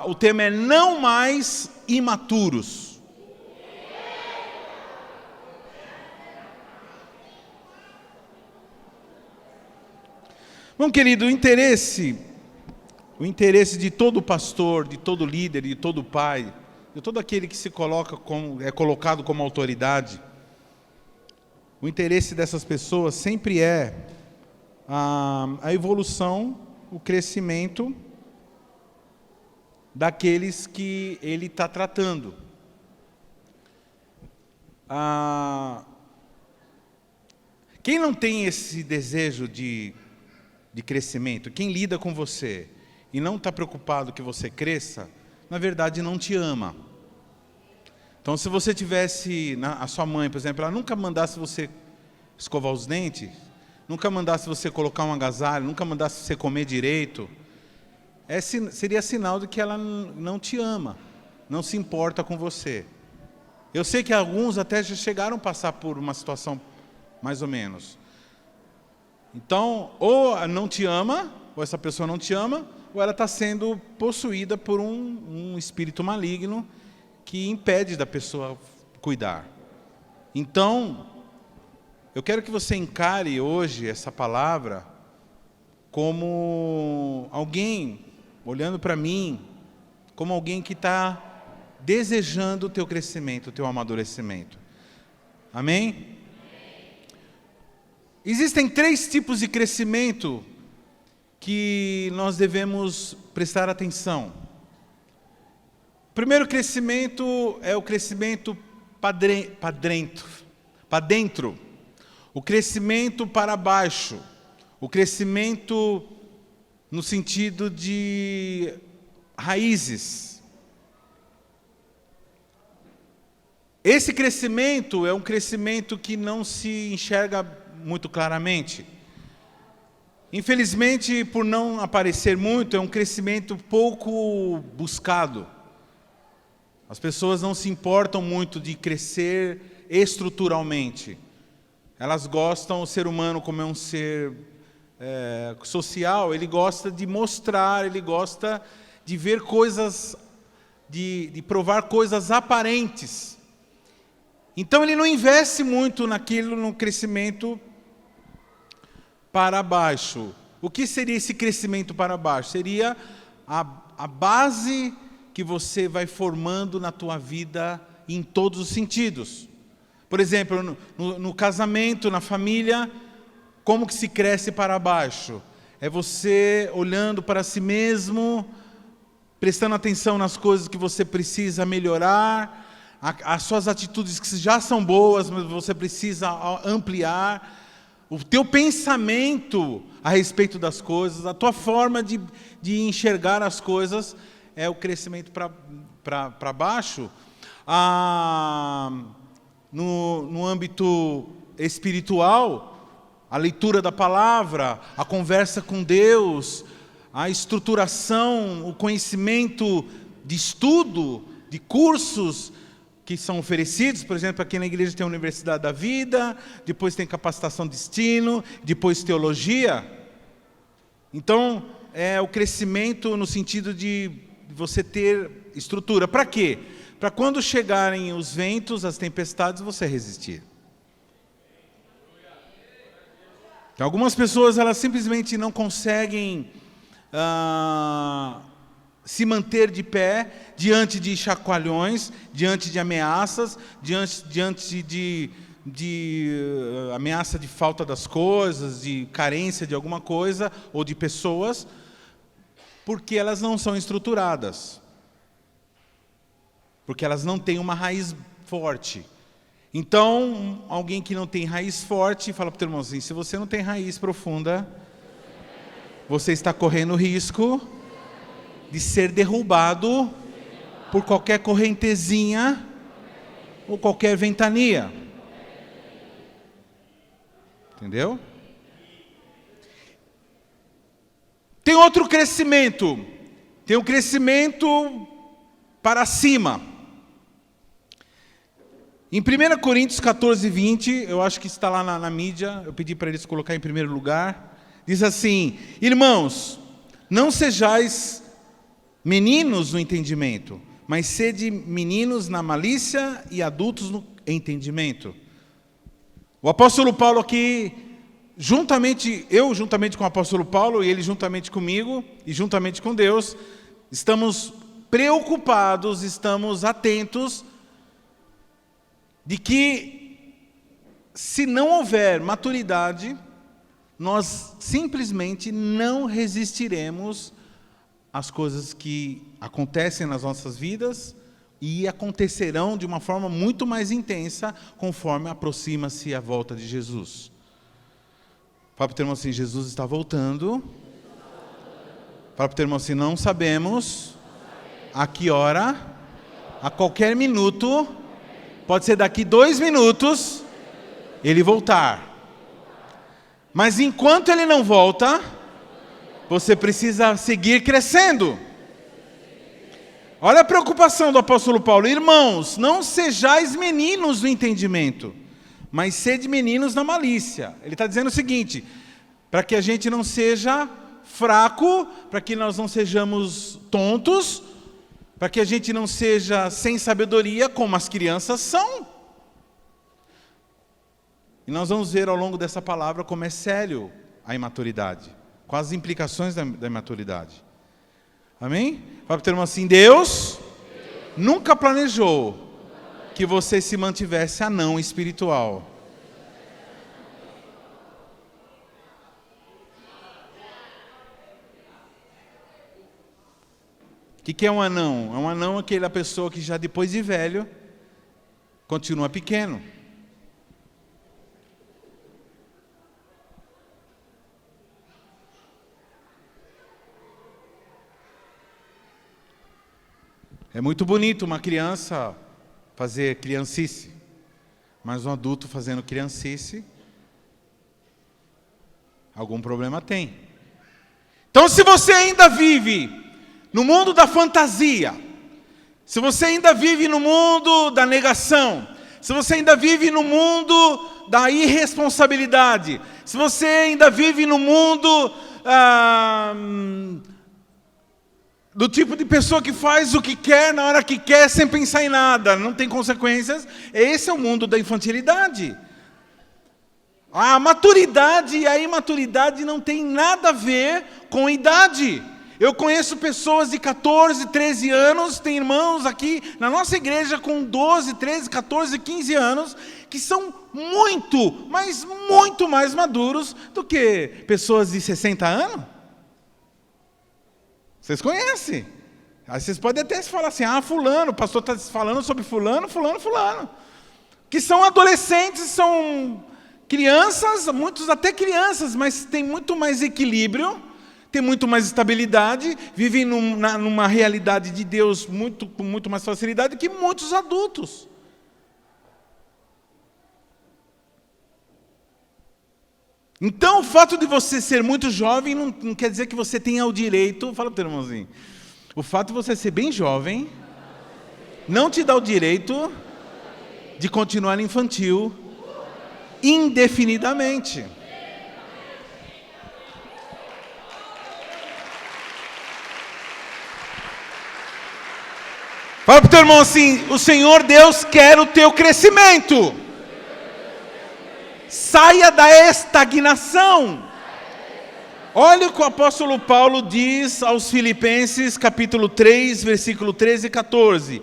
o tema é não mais imaturos. Bom, querido, o interesse de todo pastor, de todo líder, de todo pai, de todo aquele que é colocado como autoridade, o interesse dessas pessoas sempre é a evolução, o crescimento daqueles que ele está tratando. Quem não tem esse desejo de crescimento, quem lida com você e não está preocupado que você cresça, na verdade não te ama. Então, se você tivesse, a sua mãe, por exemplo, ela nunca mandasse você escovar os dentes, nunca mandasse você colocar um agasalho, nunca mandasse você comer direito, seria sinal de que ela não te ama, não se importa com você. Eu sei que alguns até já chegaram a passar por uma situação mais ou menos. Então, ou não te ama, ou essa pessoa não te ama, ou ela está sendo possuída por um espírito maligno que impede da pessoa cuidar. Então, eu quero que você encare hoje essa palavra como alguém, olhando para mim, como alguém que está desejando o teu crescimento, o teu amadurecimento. Amém? Existem 3 tipos de crescimento que nós devemos prestar atenção. O primeiro crescimento é o crescimento para dentro, o crescimento para baixo, o crescimento no sentido de raízes. Esse crescimento é um crescimento que não se enxerga muito claramente. Infelizmente, por não aparecer muito, é um crescimento pouco buscado. As pessoas não se importam muito de crescer estruturalmente. Elas gostam, o ser humano, como é um ser social, ele gosta de mostrar, ele gosta de ver coisas, de provar coisas aparentes. Então ele não investe muito no crescimento para baixo. O que seria esse crescimento para baixo? Seria a base que você vai formando na tua vida em todos os sentidos. Por exemplo, no casamento, na família, como que se cresce para baixo? É você olhando para si mesmo, prestando atenção nas coisas que você precisa melhorar, as suas atitudes que já são boas, mas você precisa ampliar. O teu pensamento a respeito das coisas, a tua forma de enxergar as coisas, é o crescimento para baixo. No âmbito espiritual, a leitura da palavra, a conversa com Deus, a estruturação, o conhecimento de estudo, de cursos que são oferecidos. Por exemplo, aqui na igreja tem a Universidade da Vida, depois tem capacitação de destino, depois teologia. Então, é o crescimento no sentido de você ter estrutura. Para quê? Para quando chegarem os ventos, as tempestades, você resistir. Então, algumas pessoas, elas simplesmente não conseguem se manter de pé diante de chacoalhões, diante de ameaças, diante de ameaça de falta das coisas, de carência de alguma coisa ou de pessoas, porque elas não são estruturadas, porque elas não têm uma raiz forte. Então, alguém que não tem raiz forte, fala para o teu irmão assim: se você não tem raiz profunda, você está correndo risco de ser derrubado por qualquer correntezinha ou qualquer ventania. Entendeu? Tem outro crescimento. Tem um crescimento para cima. Em 1 Coríntios 14, 20, eu acho que está lá na mídia, eu pedi para eles colocar em primeiro lugar, diz assim: irmãos, não sejais meninos no entendimento, mas sede meninos na malícia e adultos no entendimento. O apóstolo Paulo aqui, juntamente com o apóstolo Paulo, e ele juntamente comigo, e juntamente com Deus, estamos preocupados, estamos atentos, de que se não houver maturidade, nós simplesmente não resistiremos às coisas que acontecem nas nossas vidas e acontecerão de uma forma muito mais intensa conforme aproxima-se a volta de Jesus. Fala para o teu irmão assim, Jesus está voltando. Fala para o teu irmão assim, não sabemos a que hora, a qualquer minuto, pode ser daqui 2 minutos, ele voltar. Mas enquanto ele não volta, você precisa seguir crescendo. Olha a preocupação do apóstolo Paulo. Irmãos, não sejais meninos no entendimento, mas sede meninos na malícia. Ele está dizendo o seguinte, para que a gente não seja fraco, para que nós não sejamos tontos, para que a gente não seja sem sabedoria, como as crianças são. E nós vamos ver ao longo dessa palavra como é sério a imaturidade, quais as implicações da imaturidade. Amém? Fala para o teu irmão assim, Deus nunca planejou que você se mantivesse anão espiritual. O que é um anão? Um anão é aquela pessoa que já depois de velho, continua pequeno. É muito bonito uma criança fazer criancice, mas um adulto fazendo criancice, algum problema tem. Então, se você ainda vive no mundo da fantasia, se você ainda vive no mundo da negação, se você ainda vive no mundo da irresponsabilidade, se você ainda vive no mundo do tipo de pessoa que faz o que quer, na hora que quer, sem pensar em nada, não tem consequências, esse é o mundo da infantilidade. A maturidade e a imaturidade não tem nada a ver com idade. Eu conheço pessoas de 14, 13 anos, tem irmãos aqui na nossa igreja com 12, 13, 14, 15 anos, que são muito, mas muito mais maduros do que pessoas de 60 anos. Vocês conhecem. Aí vocês podem até falar assim, fulano, o pastor está falando sobre fulano. Que são adolescentes, são crianças, muitos até crianças, mas tem muito mais equilíbrio, tem muito mais estabilidade, vivem numa realidade de Deus com muito mais facilidade que muitos adultos. Então, o fato de você ser muito jovem não quer dizer que você tenha o direito... Fala para o teu irmãozinho. O fato de você ser bem jovem não te dá o direito de continuar infantil indefinidamente. Fala para o teu irmão assim, o Senhor Deus quer o teu crescimento. Saia da estagnação. Olha o que o apóstolo Paulo diz aos Filipenses, capítulo 3, versículo 13 e 14.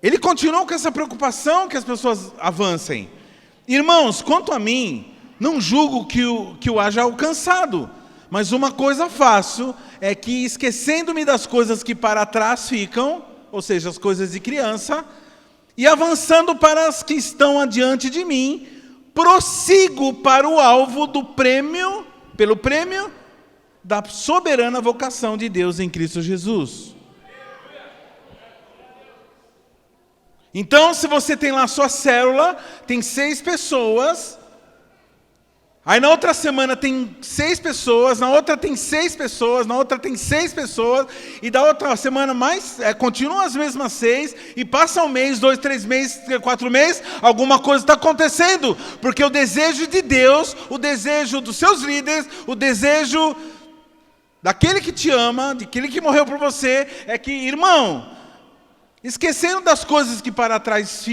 Ele continua com essa preocupação que as pessoas avancem. Irmãos, quanto a mim, não julgo que o haja alcançado, mas uma coisa faço, é que esquecendo-me das coisas que para trás ficam, ou seja, as coisas de criança, e avançando para as que estão adiante de mim, prossigo para o alvo do prêmio, pelo prêmio da soberana vocação de Deus em Cristo Jesus. Então, se você tem lá a sua célula, tem 6 pessoas, aí na outra semana tem 6 pessoas, na outra tem 6 pessoas, na outra tem 6 pessoas, e da outra semana continuam as mesmas 6, e passa 1 mês, 2, 3 meses, 4 meses, alguma coisa está acontecendo, porque o desejo de Deus, o desejo dos seus líderes, o desejo daquele que te ama, daquele que morreu por você, é que, irmão, esquecendo das coisas que para trás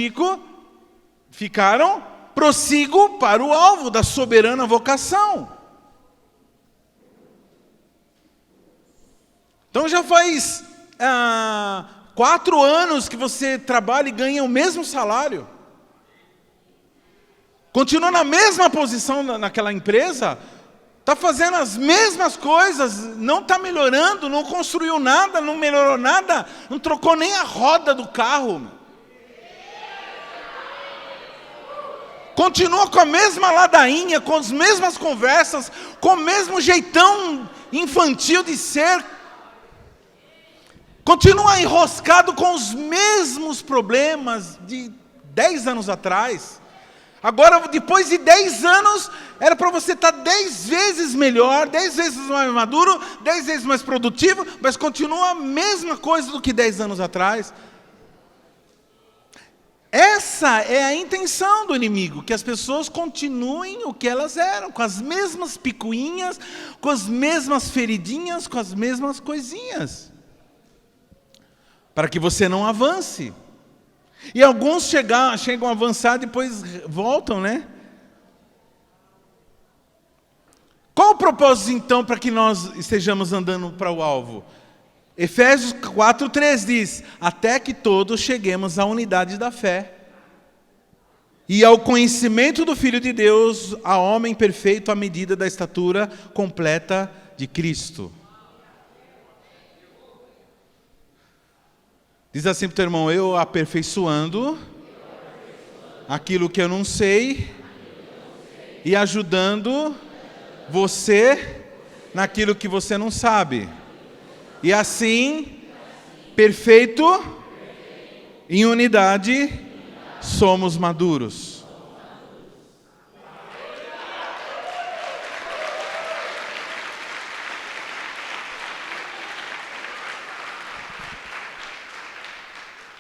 ficaram, prossigo para o alvo da soberana vocação. Então já faz 4 anos que você trabalha e ganha o mesmo salário. Continua na mesma posição naquela empresa, está fazendo as mesmas coisas, não está melhorando, não construiu nada, não melhorou nada, não trocou nem a roda do carro. Continua com a mesma ladainha, com as mesmas conversas, com o mesmo jeitão infantil de ser. Continua enroscado com os mesmos problemas de 10 anos atrás. Agora, depois de 10 anos, era para você estar 10 vezes melhor, 10 vezes mais maduro, 10 vezes mais produtivo, mas continua a mesma coisa do que 10 anos atrás. Essa é a intenção do inimigo, que as pessoas continuem o que elas eram, com as mesmas picuinhas, com as mesmas feridinhas, com as mesmas coisinhas, para que você não avance. E alguns chegam a avançar e depois voltam, né? Qual o propósito então para que nós estejamos andando para o alvo? Efésios 4:3 diz: até que todos cheguemos à unidade da fé e ao conhecimento do Filho de Deus, a homem perfeito à medida da estatura completa de Cristo. Diz assim para o teu irmão: eu aperfeiçoando aquilo que eu não sei e ajudando você naquilo que você não sabe. E assim, perfeito, em unidade, somos maduros.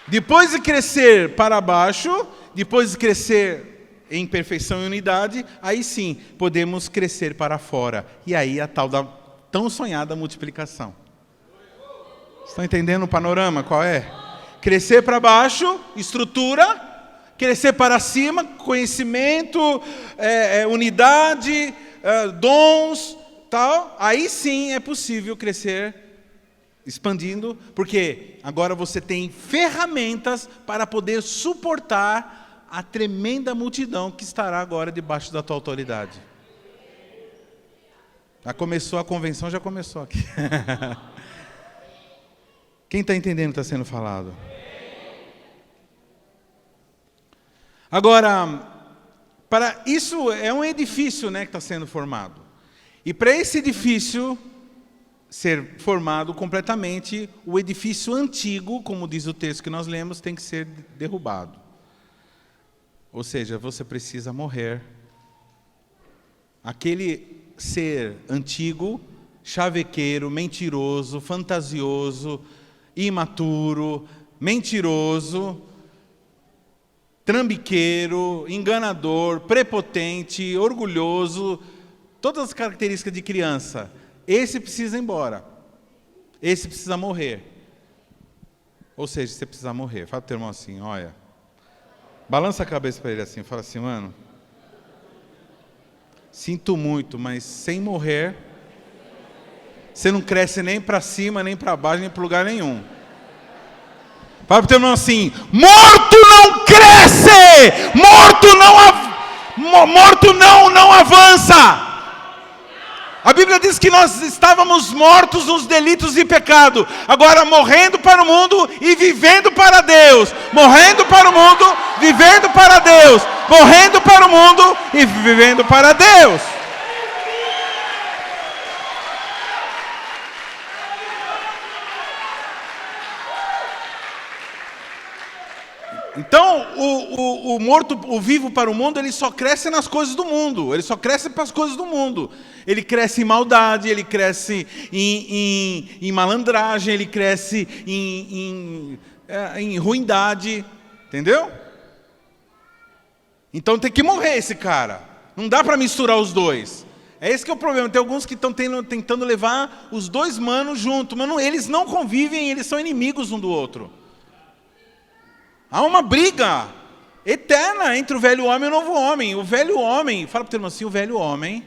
Depois de crescer para baixo, depois de crescer em perfeição e unidade, aí sim, podemos crescer para fora. E aí a tal da tão sonhada multiplicação. Estão entendendo o panorama? Qual é? Crescer para baixo, estrutura. Crescer para cima, conhecimento, unidade, dons, tal. Aí sim é possível crescer, expandindo, porque agora você tem ferramentas para poder suportar a tremenda multidão que estará agora debaixo da tua autoridade. Já começou a convenção, já começou aqui. Quem está entendendo o que está sendo falado? Agora, para isso é um edifício, né, que está sendo formado. E para esse edifício ser formado completamente, o edifício antigo, como diz o texto que nós lemos, tem que ser derrubado. Ou seja, você precisa morrer. Aquele ser antigo, chavequeiro, mentiroso, fantasioso, imaturo, mentiroso, trambiqueiro, enganador, prepotente, orgulhoso, todas as características de criança. Esse precisa ir embora. Esse precisa morrer. Ou seja, você precisa morrer. Fala para o teu irmão assim, olha. Balança a cabeça para ele assim, fala assim, mano, sinto muito, mas sem morrer, você não cresce nem para cima, nem para baixo, nem para lugar nenhum. Fala para o teu irmão assim, morto não cresce! Morto não avança! A Bíblia diz que nós estávamos mortos nos delitos e pecado, agora morrendo para o mundo e vivendo para Deus. Morrendo para o mundo, vivendo para Deus. Morrendo para o mundo e vivendo para Deus. Então, o vivo para o mundo, ele só cresce nas coisas do mundo. Ele só cresce para as coisas do mundo. Ele cresce em maldade, ele cresce em malandragem, ele cresce em ruindade. Entendeu? Então tem que morrer esse cara. Não dá para misturar os dois. É esse que é o problema. Tem alguns que estão tentando levar os dois manos juntos, mas eles não convivem, eles são inimigos um do outro. Há uma briga eterna entre o velho homem e o novo homem. O velho homem, fala para o teu irmão assim, o velho homem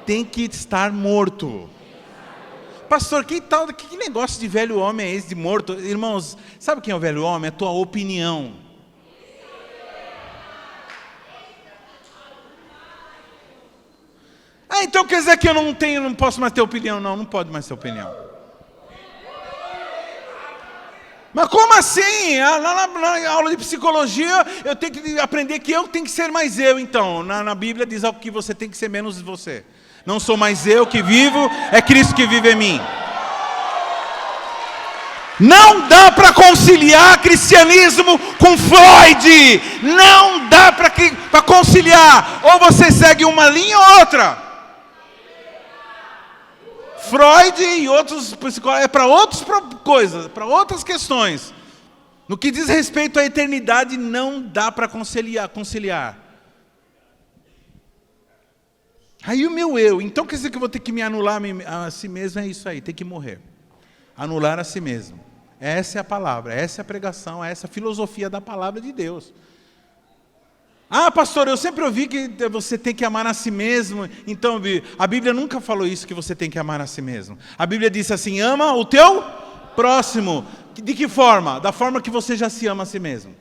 tem que estar morto. Pastor, que negócio de velho homem é esse de morto? Irmãos, sabe quem é o velho homem? É a tua opinião. Ah, então quer dizer que eu não posso mais ter opinião? Não, não pode mais ter opinião. Mas como assim? Lá na aula de psicologia, eu tenho que aprender que eu tenho que ser mais eu, então. Na Bíblia diz algo que você tem que ser menos você. Não sou mais eu que vivo, é Cristo que vive em mim. Não dá para conciliar cristianismo com Freud. Não dá para conciliar. Ou você segue uma linha ou outra. Freud e outros psicólogos é para outras coisas, para outras questões. No que diz respeito à eternidade, não dá para conciliar. Aí o meu eu, então quer dizer que eu vou ter que me anular a si mesmo, é isso aí, tem que morrer. Anular a si mesmo. Essa é a palavra, essa é a pregação, essa é a filosofia da palavra de Deus. Ah, pastor, eu sempre ouvi que você tem que amar a si mesmo. Então, a Bíblia nunca falou isso, que você tem que amar a si mesmo. A Bíblia disse assim, ama o teu próximo. De que forma? Da forma que você já se ama a si mesmo.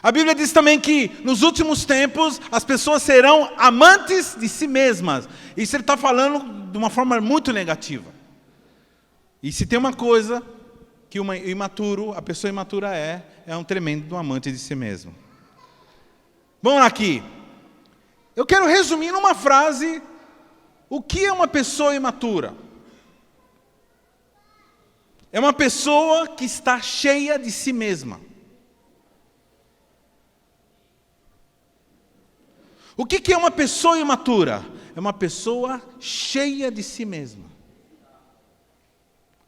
A Bíblia diz também que nos últimos tempos as pessoas serão amantes de si mesmas. Isso ele está falando de uma forma muito negativa. E se tem uma coisa que a pessoa imatura é um tremendo amante de si mesmo. Vamos aqui. Eu quero resumir numa frase o que é uma pessoa imatura. É uma pessoa que está cheia de si mesma. O que é uma pessoa imatura? É uma pessoa cheia de si mesma.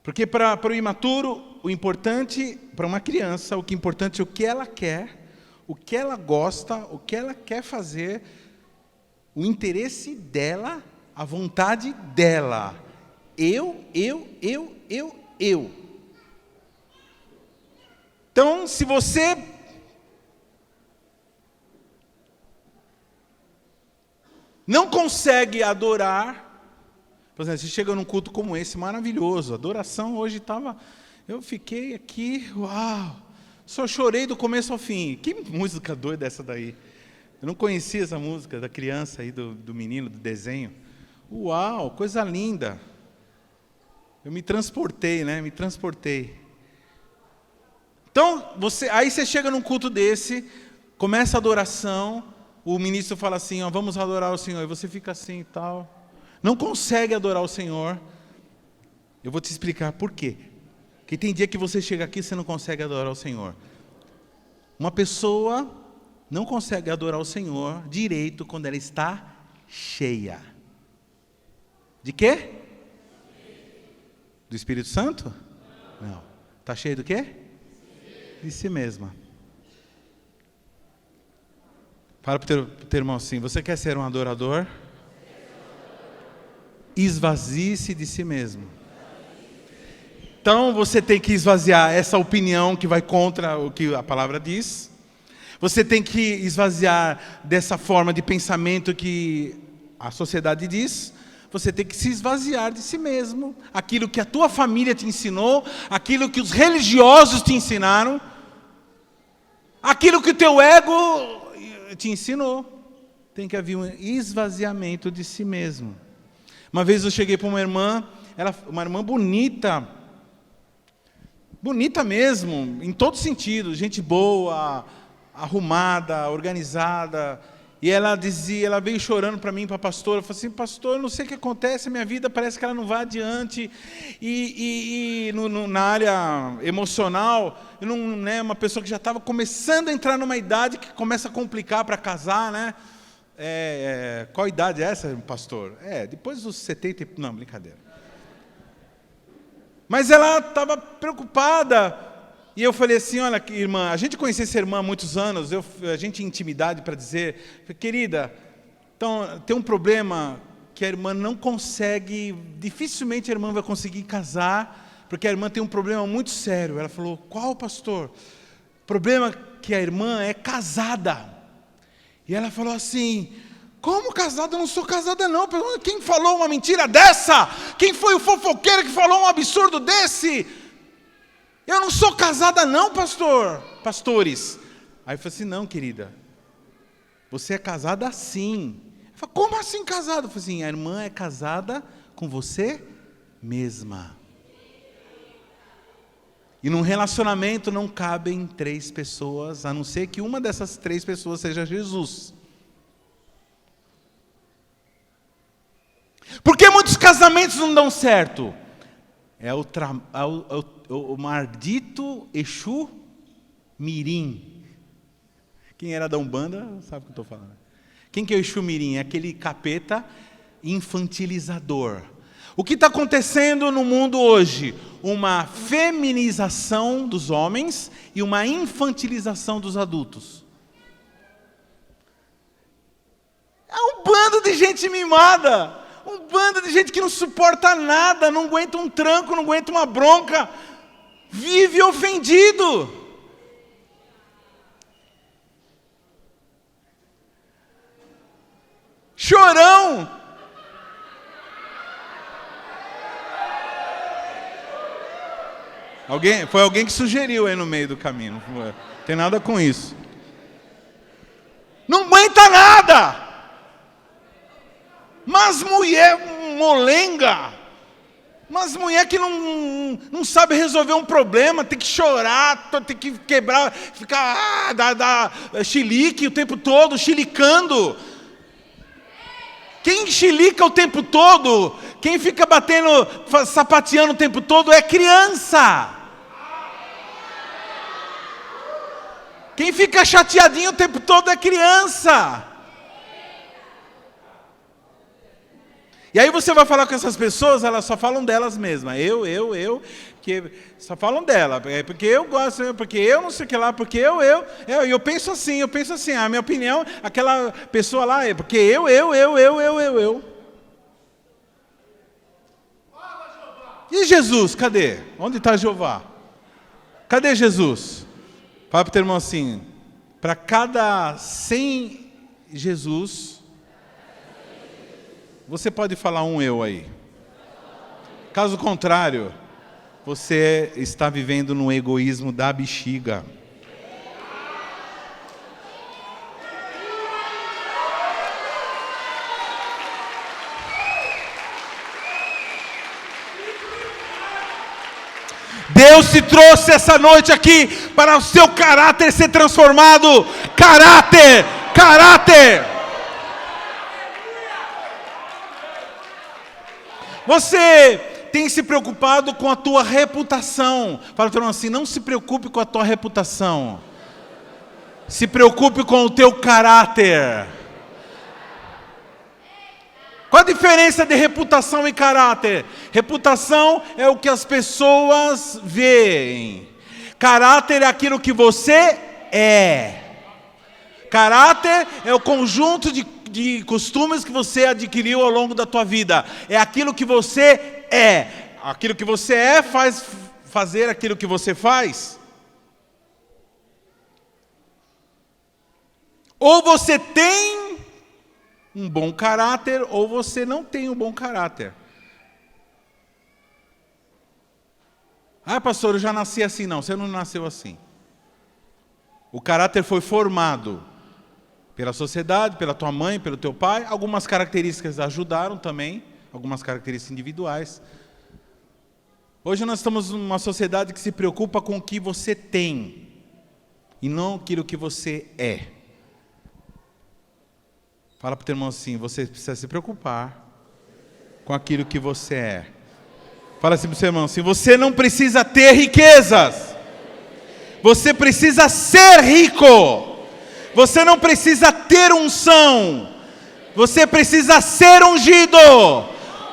Porque para o imaturo, o importante, para uma criança, o que é importante é o que ela quer, o que ela gosta, o que ela quer fazer, o interesse dela, a vontade dela. Eu. Então, se você não consegue adorar, por exemplo, você chega num culto como esse, maravilhoso, a adoração hoje estava, eu fiquei aqui, uau, só chorei do começo ao fim. Que música doida essa daí. Eu não conhecia essa música da criança aí, do menino, do desenho. Uau, coisa linda. Eu me transportei, né? Me transportei. Então, aí você chega num culto desse, começa a adoração, o ministro fala assim, ó, vamos adorar o Senhor, e você fica assim e tal. Não consegue adorar o Senhor. Eu vou te explicar por quê. Porque tem dia que você chega aqui e você não consegue adorar o Senhor. Uma pessoa não consegue adorar o Senhor direito quando ela está cheia. De quê? Do Espírito Santo? Não. Está cheia do quê? De si mesma. Fala para o teu irmão assim, você quer ser um adorador? Esvazie-se de si mesmo. Então você tem que esvaziar essa opinião que vai contra o que a palavra diz. Você tem que esvaziar dessa forma de pensamento que a sociedade diz. Você tem que se esvaziar de si mesmo. Aquilo que a tua família te ensinou, aquilo que os religiosos te ensinaram, aquilo que o teu ego te ensinou. Tem que haver um esvaziamento de si mesmo. Uma vez eu cheguei para uma irmã bonita mesmo, em todo sentido, gente boa, arrumada, organizada, e ela veio chorando para mim, para a pastora, falou assim, pastor, eu não sei o que acontece, a minha vida parece que ela não vai adiante, na área emocional, uma pessoa que já estava começando a entrar numa idade que começa a complicar para casar, né? Qual idade é essa, pastor? Depois dos 70, não, brincadeira. Mas ela estava preocupada, e eu falei assim, olha, irmã, a gente conhecia essa irmã há muitos anos, a gente tinha intimidade para dizer, querida, Então, tem um problema que a irmã não consegue, dificilmente a irmã vai conseguir casar, porque a irmã tem um problema muito sério. Ela falou, qual, pastor? O problema é que a irmã é casada. E ela falou assim, como casada? Eu não sou casada não. Quem falou uma mentira dessa? Quem foi o fofoqueiro que falou um absurdo desse? Eu não sou casada não, pastores. Aí eu falei assim, não, querida, você é casada sim. Eu falei, como assim casada? Eu falei assim, a irmã é casada com você mesma. E num relacionamento não cabem 3 pessoas, a não ser que uma dessas 3 pessoas seja Jesus. Por que muitos casamentos não dão certo? É o maldito Exu Mirim. Quem era da Umbanda sabe o que eu estou falando. Quem que é o Exu Mirim? É aquele capeta infantilizador. O que está acontecendo no mundo hoje? Uma feminização dos homens e uma infantilização dos adultos. É um bando de gente mimada. Um bando de gente que não suporta nada, não aguenta um tranco, não aguenta uma bronca. Vive ofendido. Chorão. Foi alguém que sugeriu aí no meio do caminho. Não tem nada com isso. Não aguenta nada. Mas mulher molenga. Mas mulher que não sabe resolver um problema, tem que chorar, tem que quebrar, ficar dar chilique o tempo todo, chilicando. Quem chilica o tempo todo, quem fica batendo, sapateando o tempo todo é criança. Quem fica chateadinho o tempo todo é criança. E aí você vai falar com essas pessoas, elas só falam delas mesmas. Eu, que só falam dela. É porque eu gosto, porque eu não sei o que lá, porque eu penso assim, a minha opinião, aquela pessoa lá é porque eu. E Jesus, cadê? Onde está Jeová? Cadê Jesus? Fala para o teu irmão assim, para cada 100 Jesus, você pode falar um eu aí. Caso contrário, você está vivendo no egoísmo da bexiga. Deus te trouxe essa noite aqui para o seu caráter ser transformado. Caráter. Você tem se preocupado com a tua reputação. Fala para assim, não se preocupe com a tua reputação. Se preocupe com o teu caráter. Qual a diferença de reputação e caráter? Reputação é o que as pessoas veem. Caráter é aquilo que você é. Caráter é o conjunto de costumes que você adquiriu ao longo da tua vida. É aquilo que você é. Aquilo que você é faz fazer aquilo que você faz. Ou você tem um bom caráter, ou você não tem um bom caráter. Ah, pastor, eu já nasci assim. Não, você não nasceu assim. O caráter foi formado pela sociedade, pela tua mãe, pelo teu pai. Algumas características ajudaram também, algumas características individuais. Hoje nós estamos numa sociedade que se preocupa com o que você tem, e não aquilo que você é. Fala para o teu irmão assim, você precisa se preocupar com aquilo que você é. Fala assim para o seu irmão assim, você não precisa ter riquezas. Você precisa ser rico. Você não precisa ter unção. Você precisa ser ungido.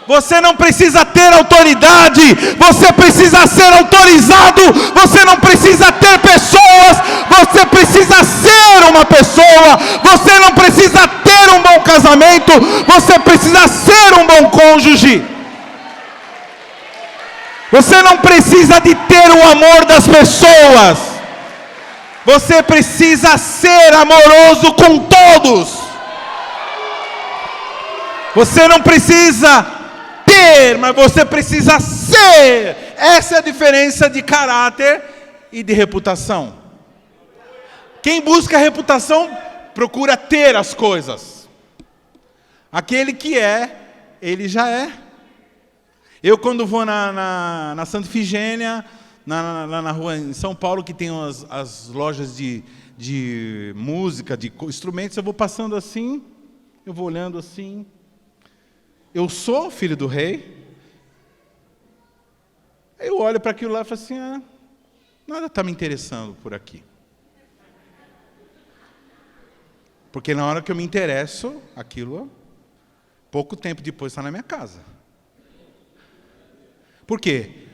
Você não precisa ter autoridade. Você precisa ser autorizado. Você não precisa ter pessoas. Você precisa ser uma pessoa. Você não precisa ter um bom caráter. casamento, você precisa ser um bom cônjuge. Você não precisa de ter o amor das pessoas. Você precisa ser amoroso com todos. Você não precisa ter, mas você precisa ser. Essa é a diferença de caráter e de reputação. Quem busca reputação, procura ter as coisas. Aquele que é, ele já é. Eu, quando vou na Santa Ifigênia, na rua em São Paulo, que tem as lojas de música, de instrumentos, eu vou passando assim, eu vou olhando assim. Eu sou filho do rei. Eu olho para aquilo lá e falo assim, nada está me interessando por aqui. Porque na hora que eu me interesso, aquilo, pouco tempo depois está na minha casa. Por quê?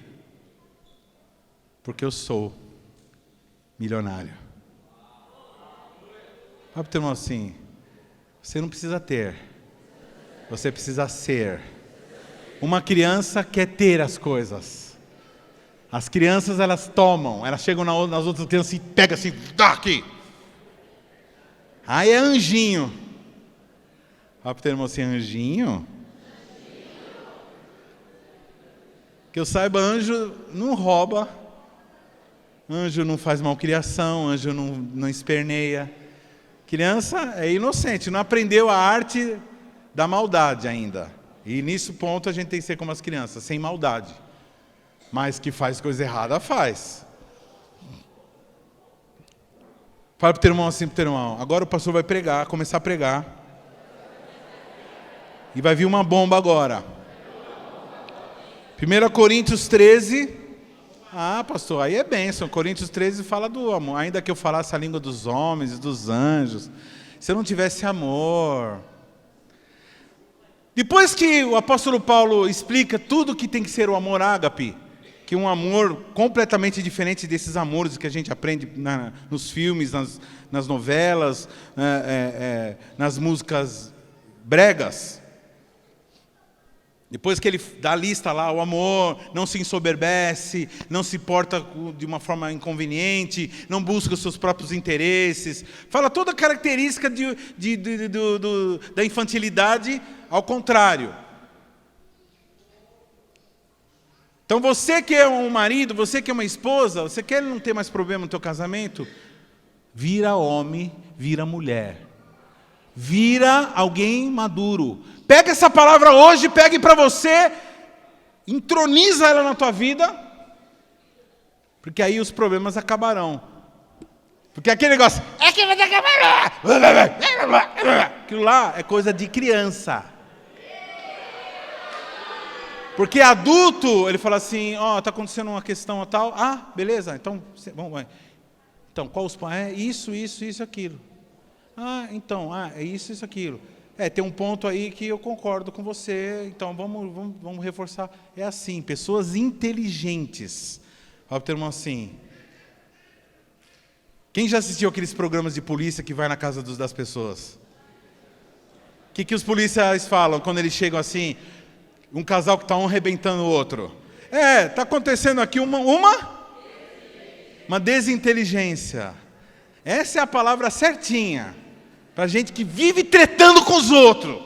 Porque eu sou milionário. Fala para o teu irmão assim, você não precisa ter, você precisa ser. Uma criança quer ter as coisas. As crianças, elas tomam, elas chegam nas outras crianças e pegam assim, dá aqui. Aí é anjinho. Fala para o teu irmão assim, anjinho? Que eu saiba, anjo não rouba, anjo não faz malcriação, anjo não esperneia. Criança é inocente, não aprendeu a arte da maldade ainda. E nisso ponto a gente tem que ser como as crianças, sem maldade. Mas que faz coisa errada, faz. Fala para o teu irmão assim, para o teu irmão, agora o pastor vai pregar, começar a pregar. E vai vir uma bomba agora. 1 Coríntios 13, pastor, aí é bênção. Coríntios 13 fala do amor. Ainda que eu falasse a língua dos homens e dos anjos, se eu não tivesse amor. Depois que o apóstolo Paulo explica tudo que tem que ser o amor ágape, que é um amor completamente diferente desses amores que a gente aprende nos filmes, nas novelas, nas músicas bregas. Depois que ele dá a lista lá, o amor não se ensoberbece, não se porta de uma forma inconveniente, não busca os seus próprios interesses. Fala toda a característica da infantilidade, ao contrário. Então você que é um marido, você que é uma esposa, você quer não ter mais problema no teu casamento? Vira homem, vira mulher. Vira alguém maduro. Pega essa palavra hoje, pegue para você, entroniza ela na tua vida, porque aí os problemas acabarão. Porque aquele negócio, aquilo lá é coisa de criança. Porque adulto, ele fala assim, está acontecendo uma questão tal, beleza, então, vamos, então, qual os pais? Isso, aquilo. É isso, aquilo. Tem um ponto aí que eu concordo com você, então vamos reforçar. É assim, pessoas inteligentes. Fala para o teu irmão assim. Quem já assistiu aqueles programas de polícia que vai na casa das pessoas? O que os policiais falam quando eles chegam assim, um casal que está um arrebentando o outro? Está acontecendo aqui uma desinteligência. Essa é a palavra certinha. Para gente que vive tretando com os outros.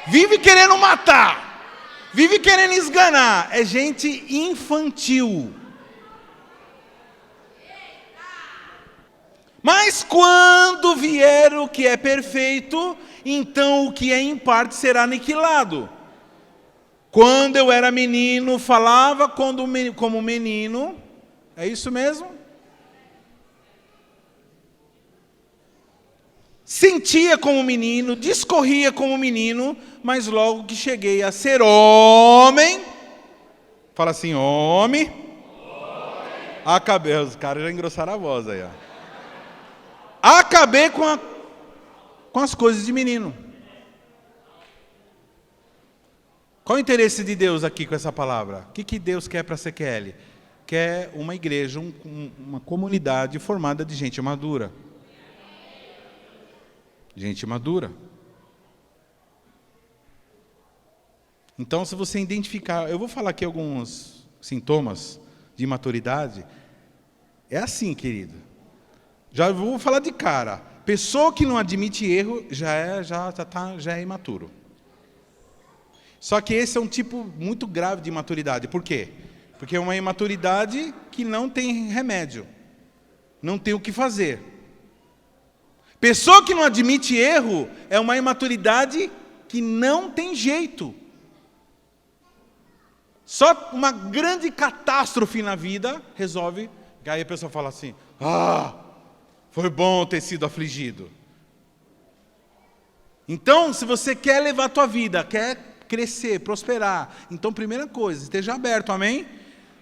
Vive querendo matar. Vive querendo esganar. É gente infantil. Mas quando vier o que é perfeito, então o que é em parte será aniquilado. Quando eu era menino, falava como menino. É isso mesmo? Sentia como menino, discorria como menino, mas logo que cheguei a ser homem, fala assim, homem. Acabei, os caras já engrossaram a voz aí, ó. Acabei com as coisas de menino. Qual o interesse de Deus aqui com essa palavra? O que Deus quer para a CQL? Quer uma igreja, uma comunidade formada de gente madura. Gente madura. Então, se você identificar... Eu vou falar aqui alguns sintomas de imaturidade. É assim, querido. Já vou falar de cara. Pessoa que não admite erro já é imaturo. Só que esse é um tipo muito grave de imaturidade. Por quê? Porque é uma imaturidade que não tem remédio. Não tem o que fazer. Pessoa que não admite erro é uma imaturidade que não tem jeito. Só uma grande catástrofe na vida resolve. Aí a pessoa fala assim: foi bom ter sido afligido. Então, se você quer levar a tua vida, quer crescer, prosperar, então, primeira coisa, esteja aberto, amém?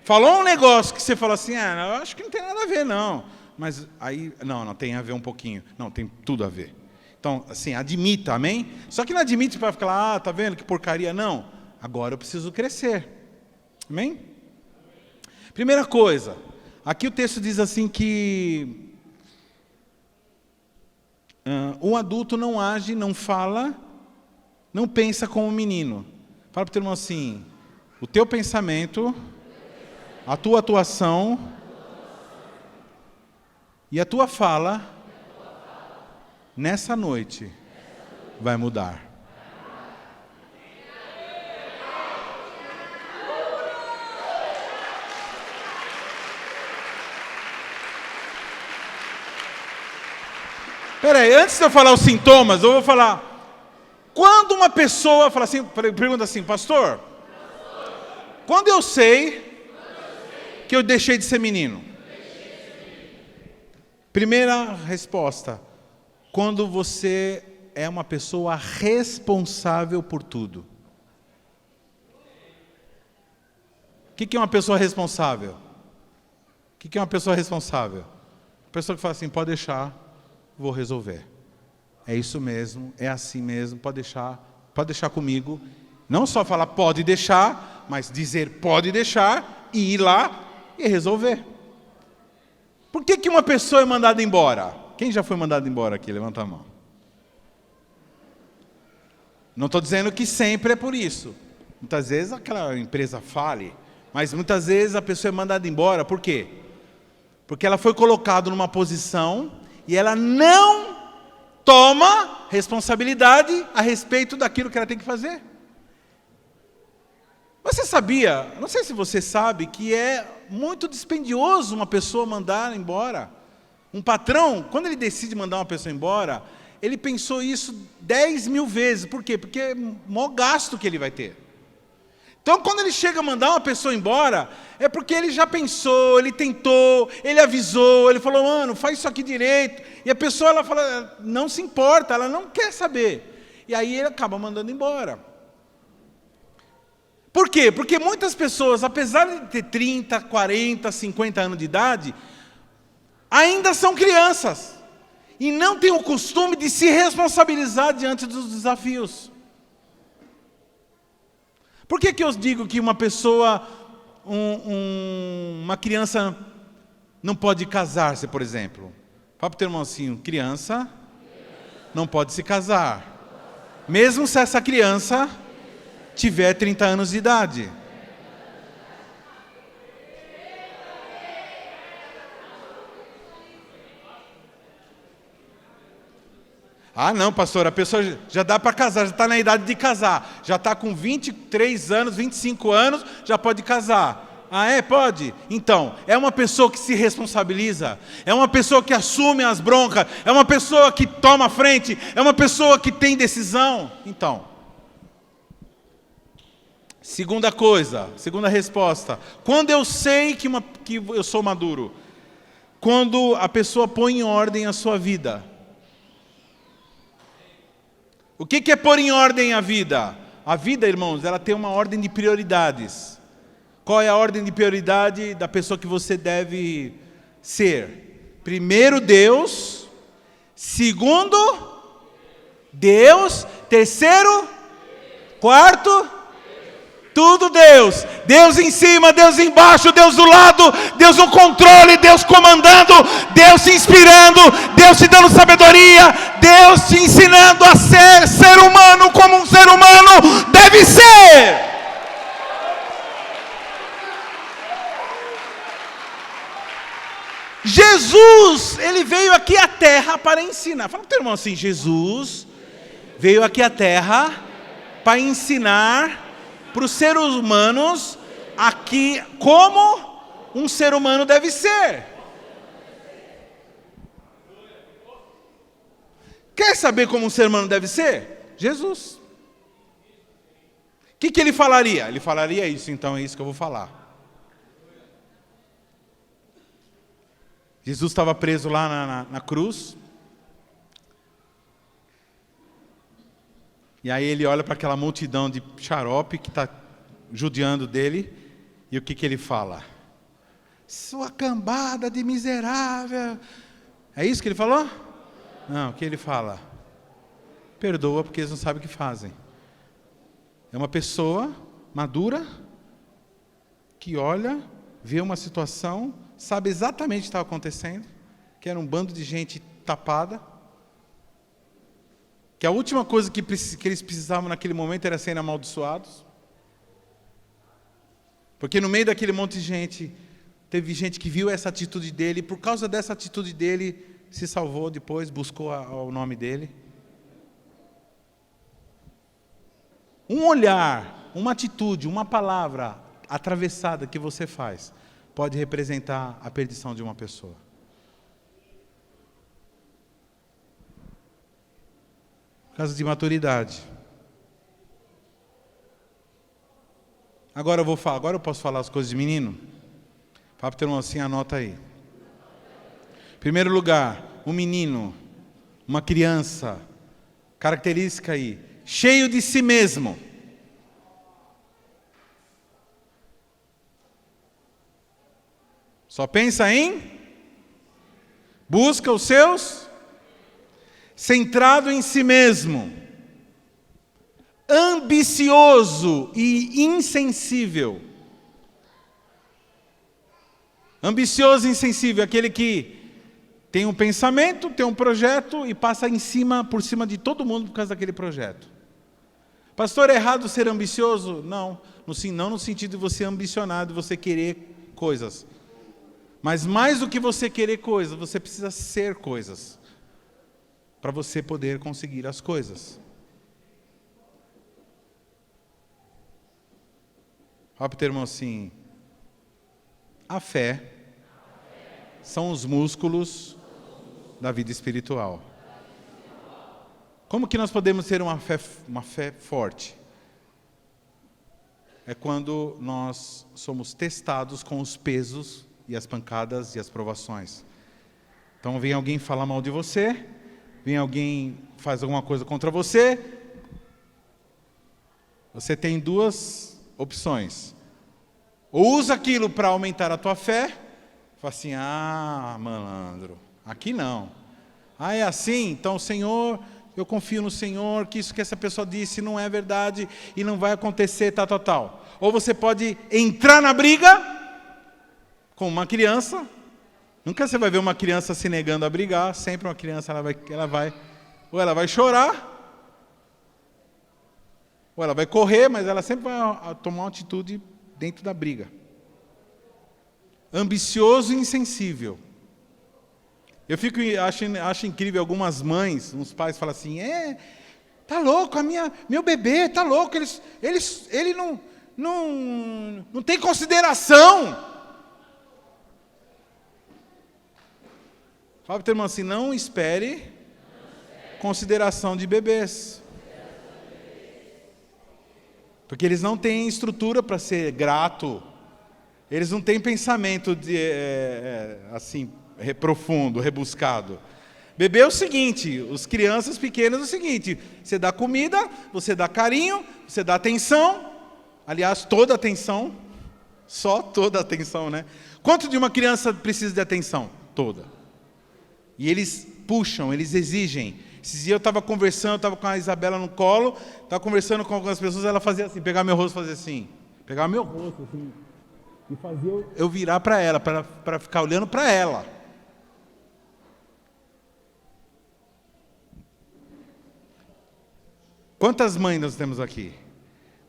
Falou um negócio que você fala assim: eu acho que não tem nada a ver, não. Mas aí, não tem a ver um pouquinho. Não, tem tudo a ver. Então, assim, admita, amém? Só que não admite para ficar lá, tá vendo que porcaria, não. Agora eu preciso crescer. Amém? Primeira coisa, aqui o texto diz assim que um adulto não age, não fala, não pensa como um menino. Fala para o teu irmão assim: o teu pensamento, a tua atuação e a tua fala, nessa noite, vai mudar. Espera aí, antes de eu falar os sintomas, eu vou falar. Quando uma pessoa fala assim, pergunta assim: pastor, quando eu sei que eu deixei de ser menino? Primeira resposta: quando você é uma pessoa responsável por tudo. O que é uma pessoa responsável? O que é uma pessoa responsável? Uma pessoa que fala assim: pode deixar, vou resolver. É isso mesmo, é assim mesmo, pode deixar comigo. Não só falar pode deixar, mas dizer pode deixar e ir lá e resolver. Por que uma pessoa é mandada embora? Quem já foi mandado embora aqui? Levanta a mão. Não estou dizendo que sempre é por isso. Muitas vezes aquela empresa fale, mas muitas vezes a pessoa é mandada embora. Por quê? Porque ela foi colocada numa posição e ela não toma responsabilidade a respeito daquilo que ela tem que fazer. Você sabia, não sei se você sabe, que é muito dispendioso uma pessoa mandar embora. Um patrão, quando ele decide mandar uma pessoa embora, ele pensou isso 10.000 vezes. Por quê? Porque é o maior gasto que ele vai ter. Então, quando ele chega a mandar uma pessoa embora, é porque ele já pensou, ele tentou, ele avisou, ele falou: mano, faz isso aqui direito. E a pessoa, ela fala, não se importa, ela não quer saber. E aí ele acaba mandando embora. Por quê? Porque muitas pessoas, apesar de ter 30, 40, 50 anos de idade, ainda são crianças. E não têm o costume de se responsabilizar diante dos desafios. Por que eu digo que uma pessoa, uma criança não pode casar-se, por exemplo? Fala para o teu irmão assim: criança não pode se casar. Mesmo se essa criança tiver 30 anos de idade. Ah, não, pastor, a pessoa já dá para casar, já está na idade de casar. Já está com 23 anos, 25 anos, já pode casar. Ah, é? Pode? Então, é uma pessoa que se responsabiliza, é uma pessoa que assume as broncas, é uma pessoa que toma a frente, é uma pessoa que tem decisão. Então, segunda coisa, segunda resposta: quando eu sei que eu sou maduro? Quando a pessoa põe em ordem a sua vida. O que é pôr em ordem a vida? A vida, irmãos, ela tem uma ordem de prioridades. Qual é a ordem de prioridade da pessoa que você deve ser? Primeiro, Deus. Segundo, Deus. Terceiro, quarto, tudo Deus. Deus em cima, Deus embaixo, Deus do lado, Deus no controle, Deus comandando, Deus te inspirando, Deus te dando sabedoria, Deus te ensinando a ser humano como um ser humano deve ser. Jesus, ele veio aqui à terra para ensinar. Fala para o teu irmão assim, Jesus veio aqui à terra para ensinar para os seres humanos aqui como um ser humano deve ser. Quer saber como um ser humano deve ser? Jesus. O que ele falaria? Ele falaria isso, então é isso que eu vou falar. Jesus estava preso lá na cruz. E aí ele olha para aquela multidão de xarope que está judiando dele. E o que ele fala? Sua cambada de miserável. É isso que ele falou? Não, o que ele fala? Perdoa porque eles não sabem o que fazem. É uma pessoa madura que olha, vê uma situação, sabe exatamente o que estava acontecendo, que era um bando de gente tapada, que a última coisa que eles precisavam naquele momento era serem amaldiçoados, porque no meio daquele monte de gente, teve gente que viu essa atitude dele, e por causa dessa atitude dele, se salvou depois, buscou o nome dele. Um olhar, uma atitude, uma palavra atravessada que você faz, pode representar a perdição de uma pessoa. Por causa de maturidade. Agora eu posso falar as coisas de menino? Fala para o teu irmão assim, anota aí. Primeiro lugar, um menino, uma criança, característica aí, cheio de si mesmo. Só pensa em, busca os seus, centrado em si mesmo, ambicioso e insensível. Ambicioso e insensível, aquele que tem um pensamento, tem um projeto e passa por cima de todo mundo por causa daquele projeto. Pastor, é errado ser ambicioso? Não, não no sentido de você ambicionar, de você querer coisas. Mas mais do que você querer coisas, você precisa ser coisas, para você poder conseguir as coisas. Fala para o teu irmão assim, a fé são os músculos da vida espiritual. Como que nós podemos ter uma fé forte? É quando nós somos testados com os pesos e as pancadas e as provações. Então vem alguém falar mal de você, vem alguém faz alguma coisa contra você, você tem duas opções. Ou usa aquilo para aumentar a tua fé, fala assim, malandro, aqui não. É assim, então Senhor, eu confio no Senhor, que isso que essa pessoa disse não é verdade e não vai acontecer, tal. Ou você pode entrar na briga com uma criança. Nunca você vai ver uma criança se negando a brigar, sempre uma criança ou ela vai chorar, ou ela vai correr, mas ela sempre vai tomar uma atitude dentro da briga. Ambicioso e insensível. Eu acho incrível algumas mães, uns pais falam assim, tá louco, meu bebê tá louco, ele não tem consideração. Fala para o teu irmão assim, não espere consideração de bebês. Porque eles não têm estrutura para ser grato. Eles não têm pensamento assim, profundo, rebuscado. Bebê é o seguinte, os crianças pequenas é o seguinte, você dá comida, você dá carinho, você dá atenção, aliás, toda atenção, só toda atenção, né? Quanto de uma criança precisa de atenção? Toda. E eles puxam, eles exigem. Esses dias eu estava conversando, estava com a Isabela no colo, estava conversando com algumas pessoas, ela fazia assim, pegava meu rosto e fazia assim, pegava meu rosto assim, e fazia eu virar para ela, para ficar olhando para ela. Quantas mães nós temos aqui?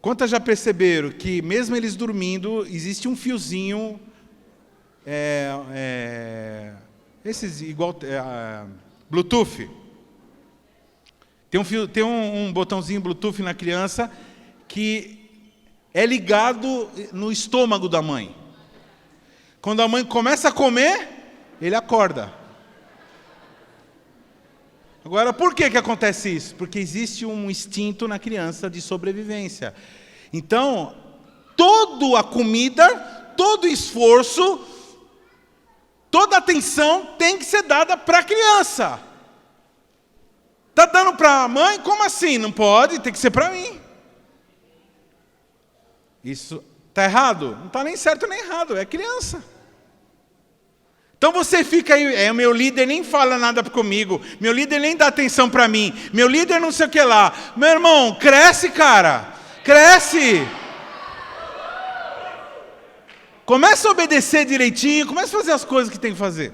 Quantas já perceberam que mesmo eles dormindo, existe um fiozinho Esses igual Bluetooth. Tem um botãozinho Bluetooth na criança que é ligado no estômago da mãe. Quando a mãe começa a comer, ele acorda. Agora, por que acontece isso? Porque existe um instinto na criança de sobrevivência. Então, toda a comida, todo o esforço, toda a atenção tem que ser dada para a criança. Está dando para a mãe? Como assim? Não pode, tem que ser para mim. Isso está errado? Não está nem certo nem errado, é criança. Então você fica aí, meu líder nem fala nada comigo, meu líder nem dá atenção para mim, meu líder não sei o que lá. Meu irmão, cresce, cara, cresce. Começa a obedecer direitinho, começa a fazer as coisas que tem que fazer.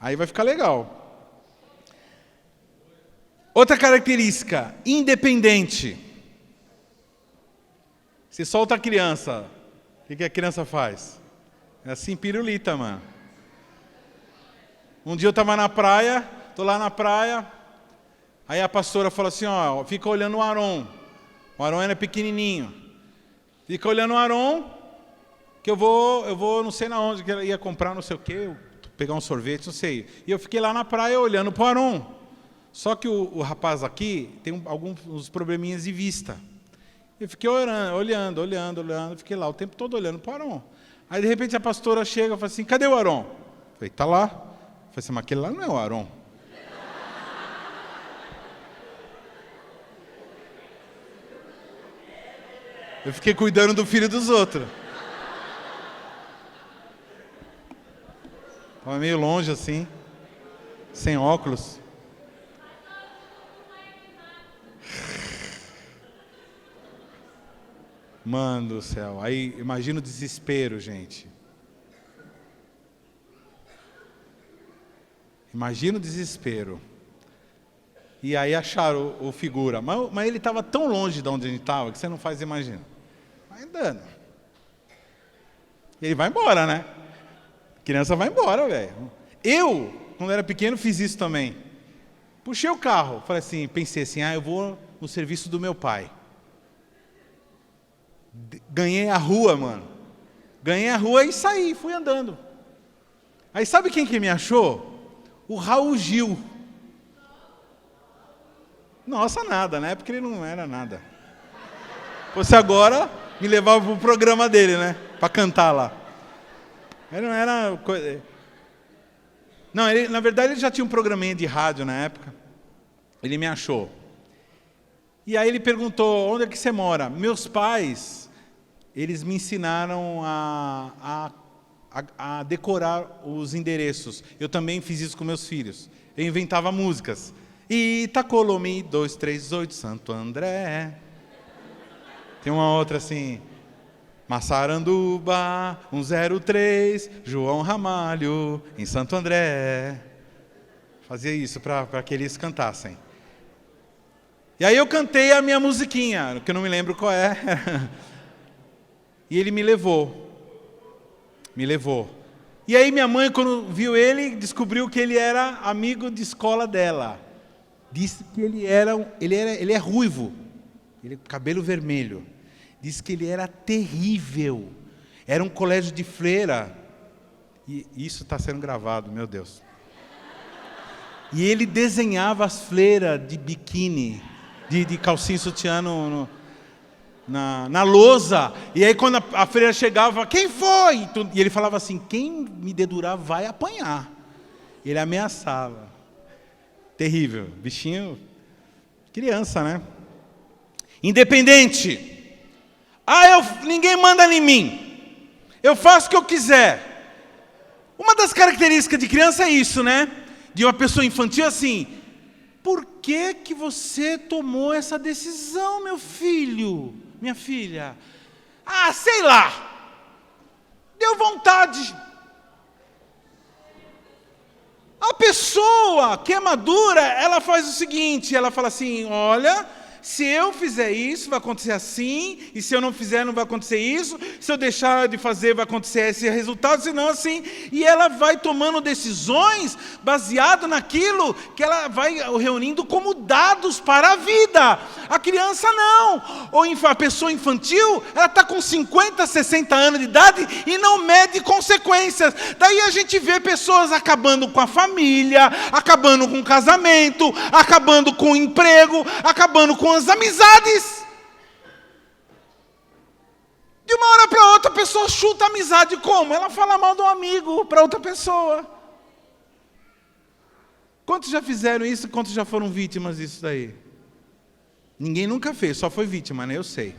Aí vai ficar legal. Outra característica, independente. Você solta a criança, o que a criança faz? É assim, pirulita, mano. Um dia eu estava na praia, estou lá na praia, aí a pastora falou assim, ó, fica olhando o Aron. O Aron era pequenininho. Fica olhando o Aron, que eu vou não sei na onde, que ela ia comprar não sei o quê, pegar um sorvete, não sei. E eu fiquei lá na praia olhando para o Aron. Só que o rapaz aqui tem alguns probleminhas de vista. Eu fiquei olhando, fiquei lá o tempo todo olhando para o Aron. Aí de repente a pastora chega e fala assim, cadê o Aron? Eu falei, tá lá. Eu falei assim, mas aquele lá não é o Aron. Eu fiquei cuidando do filho dos outros. Estava meio longe assim, sem óculos. Mano do céu, aí imagina o desespero, gente. Imagina o desespero. E aí acharam o figura. Mas ele estava tão longe de onde a gente estava que você não faz imaginar. Vai andando. Ele vai embora, né? A criança vai embora, velho. Eu, quando era pequeno, fiz isso também. Puxei o carro, falei assim, pensei assim, eu vou no serviço do meu pai. Ganhei a rua, mano. Ganhei a rua e saí, fui andando. Aí sabe quem que me achou? O Raul Gil. Nossa, nada, né? Porque ele não era nada. Fosse agora, me levava pro programa dele, né? Pra cantar lá. Ele não era coisa... Não, ele, na verdade ele já tinha um programinha de rádio na época. Ele me achou. E aí ele perguntou, onde é que você mora? Meus pais, eles me ensinaram a decorar os endereços. Eu também fiz isso com meus filhos. Eu inventava músicas. Itacolomi, 238, Santo André. Tem uma outra assim... Massaranduba, 103, João Ramalho, em Santo André. Fazia isso para que eles cantassem. E aí eu cantei a minha musiquinha, que eu não me lembro qual é. E ele me levou. Me levou. E aí minha mãe, quando viu ele, descobriu que ele era amigo de escola dela. Disse que ele é ruivo, ele cabelo vermelho. Disse que ele era terrível. Era um colégio de freira. E isso está sendo gravado, meu Deus. E ele desenhava as freiras de biquíni, de calcinha sutiã na lousa. E aí quando a freira chegava, quem foi? E ele falava assim, quem me dedurar vai apanhar. Ele ameaçava. Terrível. Bichinho, criança, né? Independente. Ninguém manda em mim. Eu faço o que eu quiser. Uma das características de criança é isso, né? De uma pessoa infantil assim. Por que que você tomou essa decisão, meu filho? Minha filha? Sei lá. Deu vontade. A pessoa que é madura, ela faz o seguinte, ela fala assim, olha, se eu fizer isso, vai acontecer assim, e se eu não fizer, não vai acontecer isso, se eu deixar de fazer, vai acontecer esse resultado, senão assim, e ela vai tomando decisões baseado naquilo que ela vai reunindo como dados para a vida. A criança não, ou a pessoa infantil, ela está com 50, 60 anos de idade e não mede consequências. Daí a gente vê pessoas acabando com a família, acabando com o casamento, acabando com o emprego, acabando com as amizades. De uma hora para outra a pessoa chuta a amizade como? Ela fala mal de um amigo para outra pessoa. Quantos já fizeram isso? Quantos já foram vítimas disso daí? Ninguém nunca fez, só foi vítima, né? Eu sei.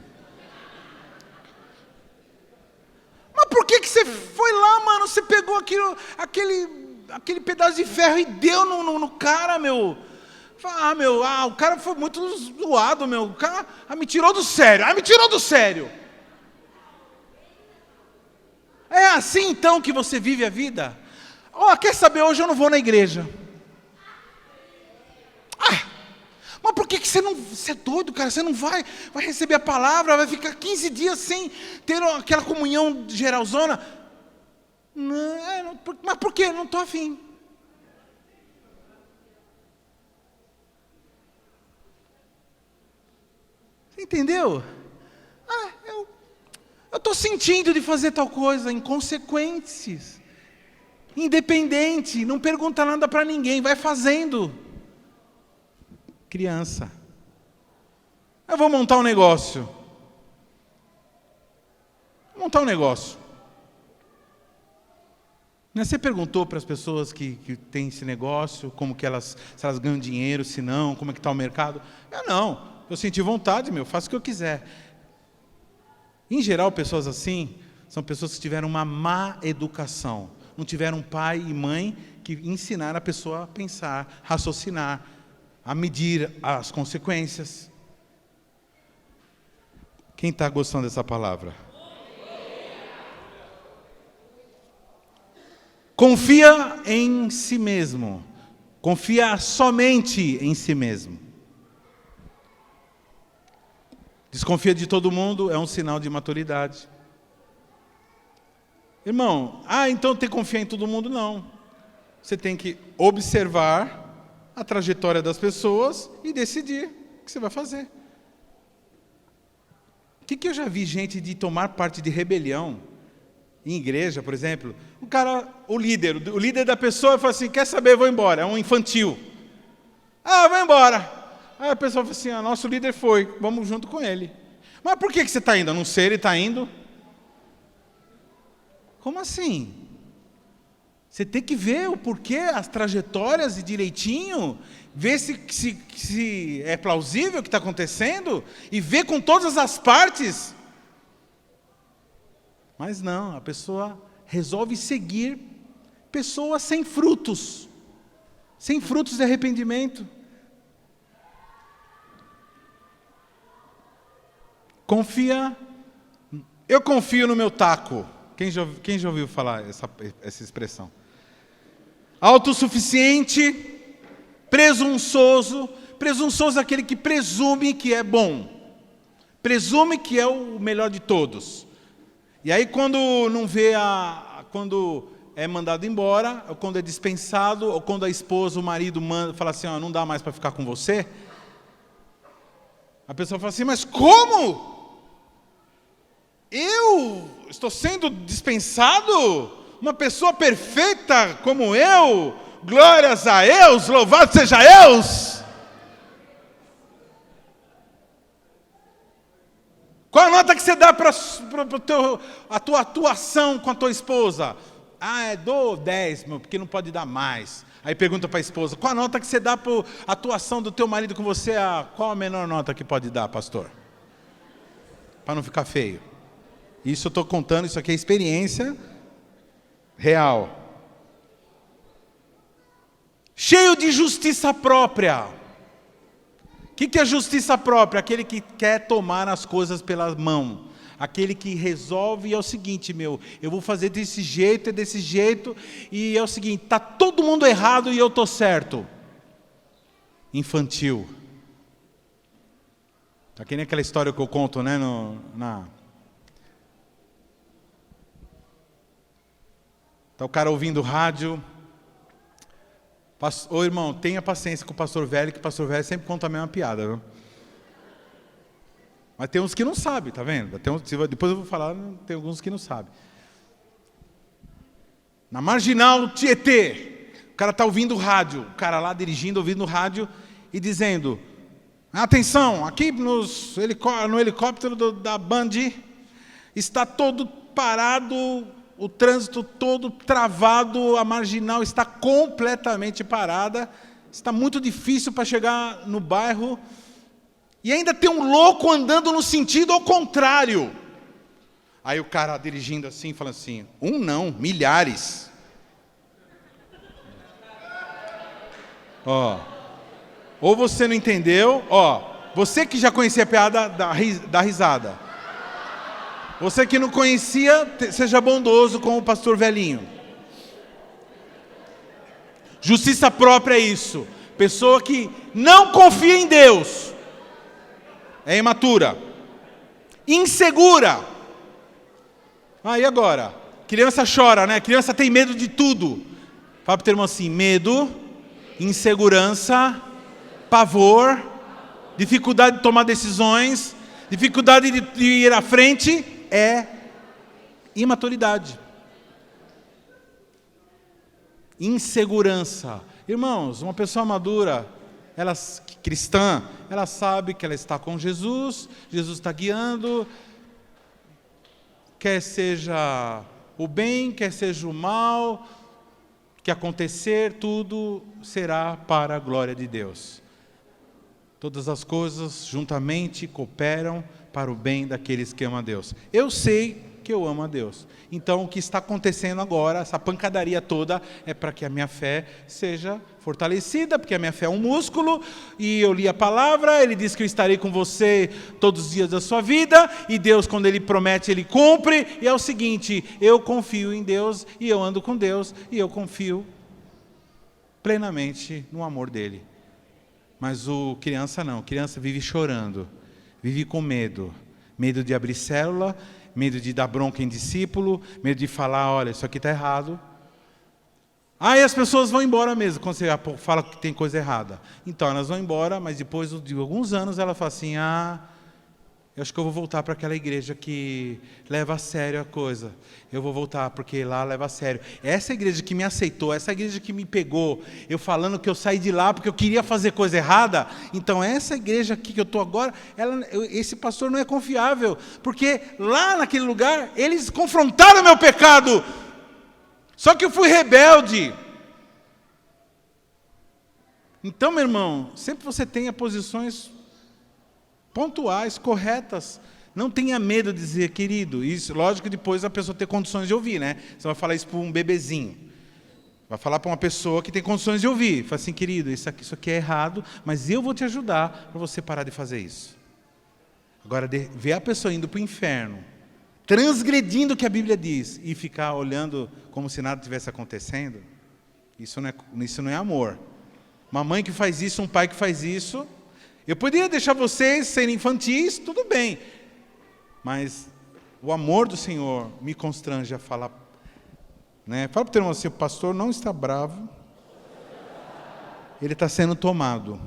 Mas por que você foi lá, mano? Você pegou aquele pedaço de ferro e deu no cara, meu. O cara foi muito zoado, meu. O cara me tirou do sério. Me tirou do sério. É assim então que você vive a vida? Quer saber, hoje eu não vou na igreja. Mas por que você não... Você é doido, cara? Você não vai receber a palavra, vai ficar 15 dias sem ter aquela comunhão geralzona. Não, mas por quê? Não estou afim. Você entendeu? Eu estou sentindo de fazer tal coisa, inconsequentes. Independente, não pergunta nada para ninguém, vai fazendo. Criança. Eu vou montar um negócio. Vou montar um negócio. Você perguntou para as pessoas que têm esse negócio, como que se elas ganham dinheiro, se não, como é que está o mercado? Eu senti vontade, faço o que eu quiser. Em geral, pessoas assim, são pessoas que tiveram uma má educação. Não tiveram pai e mãe que ensinaram a pessoa a pensar, raciocinar, a medir as consequências. Quem está gostando dessa palavra? Confia em si mesmo. Confia somente em si mesmo. Desconfia de todo mundo é um sinal de maturidade. Irmão, então tem que confiar em todo mundo? Não. Você tem que observar a trajetória das pessoas e decidir o que você vai fazer. O que eu já vi gente de tomar parte de rebelião em igreja, por exemplo? O líder da pessoa fala assim, quer saber, vou embora, é um infantil. Vou embora. Aí a pessoa fala assim, nosso líder foi, vamos junto com ele. Mas por que você está indo? Eu não sei, ele está indo. Como assim? Você tem que ver o porquê, as trajetórias e direitinho, ver se é plausível o que está acontecendo, e ver com todas as partes. Mas não, a pessoa resolve seguir pessoas sem frutos de arrependimento. Eu confio no meu taco. Quem já ouviu falar essa expressão? Autossuficiente, presunçoso é aquele que presume que é bom, presume que é o melhor de todos. E aí quando não vê quando é mandado embora, ou quando é dispensado, ou quando a esposa, o marido fala assim, não dá mais para ficar com você, a pessoa fala assim, mas como? Eu estou sendo dispensado? Uma pessoa perfeita como eu? Glórias a Deus, louvado seja Deus! Qual a nota que você dá para a tua atuação com a tua esposa? Dou 10, porque não pode dar mais. Aí pergunta para a esposa, qual a nota que você dá para a atuação do teu marido com você? Qual a menor nota que pode dar, pastor? Para não ficar feio. Isso eu estou contando, isso aqui é experiência real. Cheio de justiça própria. O que é justiça própria? Aquele que quer tomar as coisas pela mão. Aquele que resolve é o seguinte, eu vou fazer desse jeito, e é o seguinte, está todo mundo errado e eu estou certo. Infantil. Tá que nem aquela história que eu conto, né? Tá o cara ouvindo rádio. Ô irmão, tenha paciência com o pastor velho, que o pastor velho sempre conta a mesma piada, viu? Mas tem uns que não sabem, tá vendo? Depois eu vou falar, tem alguns que não sabem. Na Marginal Tietê, o cara está ouvindo rádio, o cara lá dirigindo, ouvindo rádio e dizendo: atenção, aqui no helicóptero da Band está todo parado, o trânsito todo travado, a Marginal está completamente parada, está muito difícil para chegar no bairro, e ainda tem um louco andando no sentido ao contrário. Aí o cara dirigindo assim, fala assim: não, milhares. Ou você não entendeu, você que já conhecia a piada, dá risada. Você que não conhecia, seja bondoso com o pastor velhinho. Justiça própria é isso. Pessoa que não confia em Deus é imatura, insegura. E agora? Criança chora, né? Criança tem medo de tudo. Fala para o teu irmão assim: medo, insegurança, pavor, dificuldade de tomar decisões, dificuldade de ir à frente, é imaturidade. Insegurança. Irmãos, uma pessoa madura, cristã, ela sabe que ela está com Jesus, Jesus está guiando, quer seja o bem, quer seja o mal, que acontecer, tudo será para a glória de Deus. Todas as coisas juntamente cooperam para o bem daqueles que amam a Deus. Eu sei que eu amo a Deus. Então, o que está acontecendo agora, essa pancadaria toda, é para que a minha fé seja fortalecida, porque a minha fé é um músculo, e eu li a palavra, ele diz que eu estarei com você todos os dias da sua vida, e Deus, quando ele promete, ele cumpre, e é o seguinte: eu confio em Deus, e eu ando com Deus, e eu confio plenamente no amor dele. Mas o criança não, criança vive chorando, vive com medo de abrir célula, medo de dar bronca em discípulo, medo de falar: olha, isso aqui está errado. E as pessoas vão embora mesmo, quando você fala que tem coisa errada. Então, elas vão embora, mas depois de alguns anos, ela fala assim: eu acho que eu vou voltar para aquela igreja que leva a sério a coisa. Eu vou voltar, porque lá leva a sério. Essa igreja que me aceitou, essa igreja que me pegou, eu falando que eu saí de lá porque eu queria fazer coisa errada. Então, essa igreja aqui que eu estou agora, esse pastor não é confiável, porque lá naquele lugar, eles confrontaram o meu pecado. Só que eu fui rebelde. Então, meu irmão, sempre você tenha posições pontuais, corretas. Não tenha medo de dizer: querido, isso, lógico que depois a pessoa tem condições de ouvir, né? Você vai falar isso para um bebezinho. Vai falar para uma pessoa que tem condições de ouvir. Fala assim: querido, isso aqui é errado, mas eu vou te ajudar para você parar de fazer isso. Agora, ver a pessoa indo para o inferno, transgredindo o que a Bíblia diz, e ficar olhando como se nada estivesse acontecendo, isso não é amor. Uma mãe que faz isso, um pai que faz isso, eu poderia deixar vocês serem infantis, tudo bem. Mas o amor do Senhor me constrange a falar. Fala para o teu irmão assim: o pastor não está bravo. Ele está sendo tomado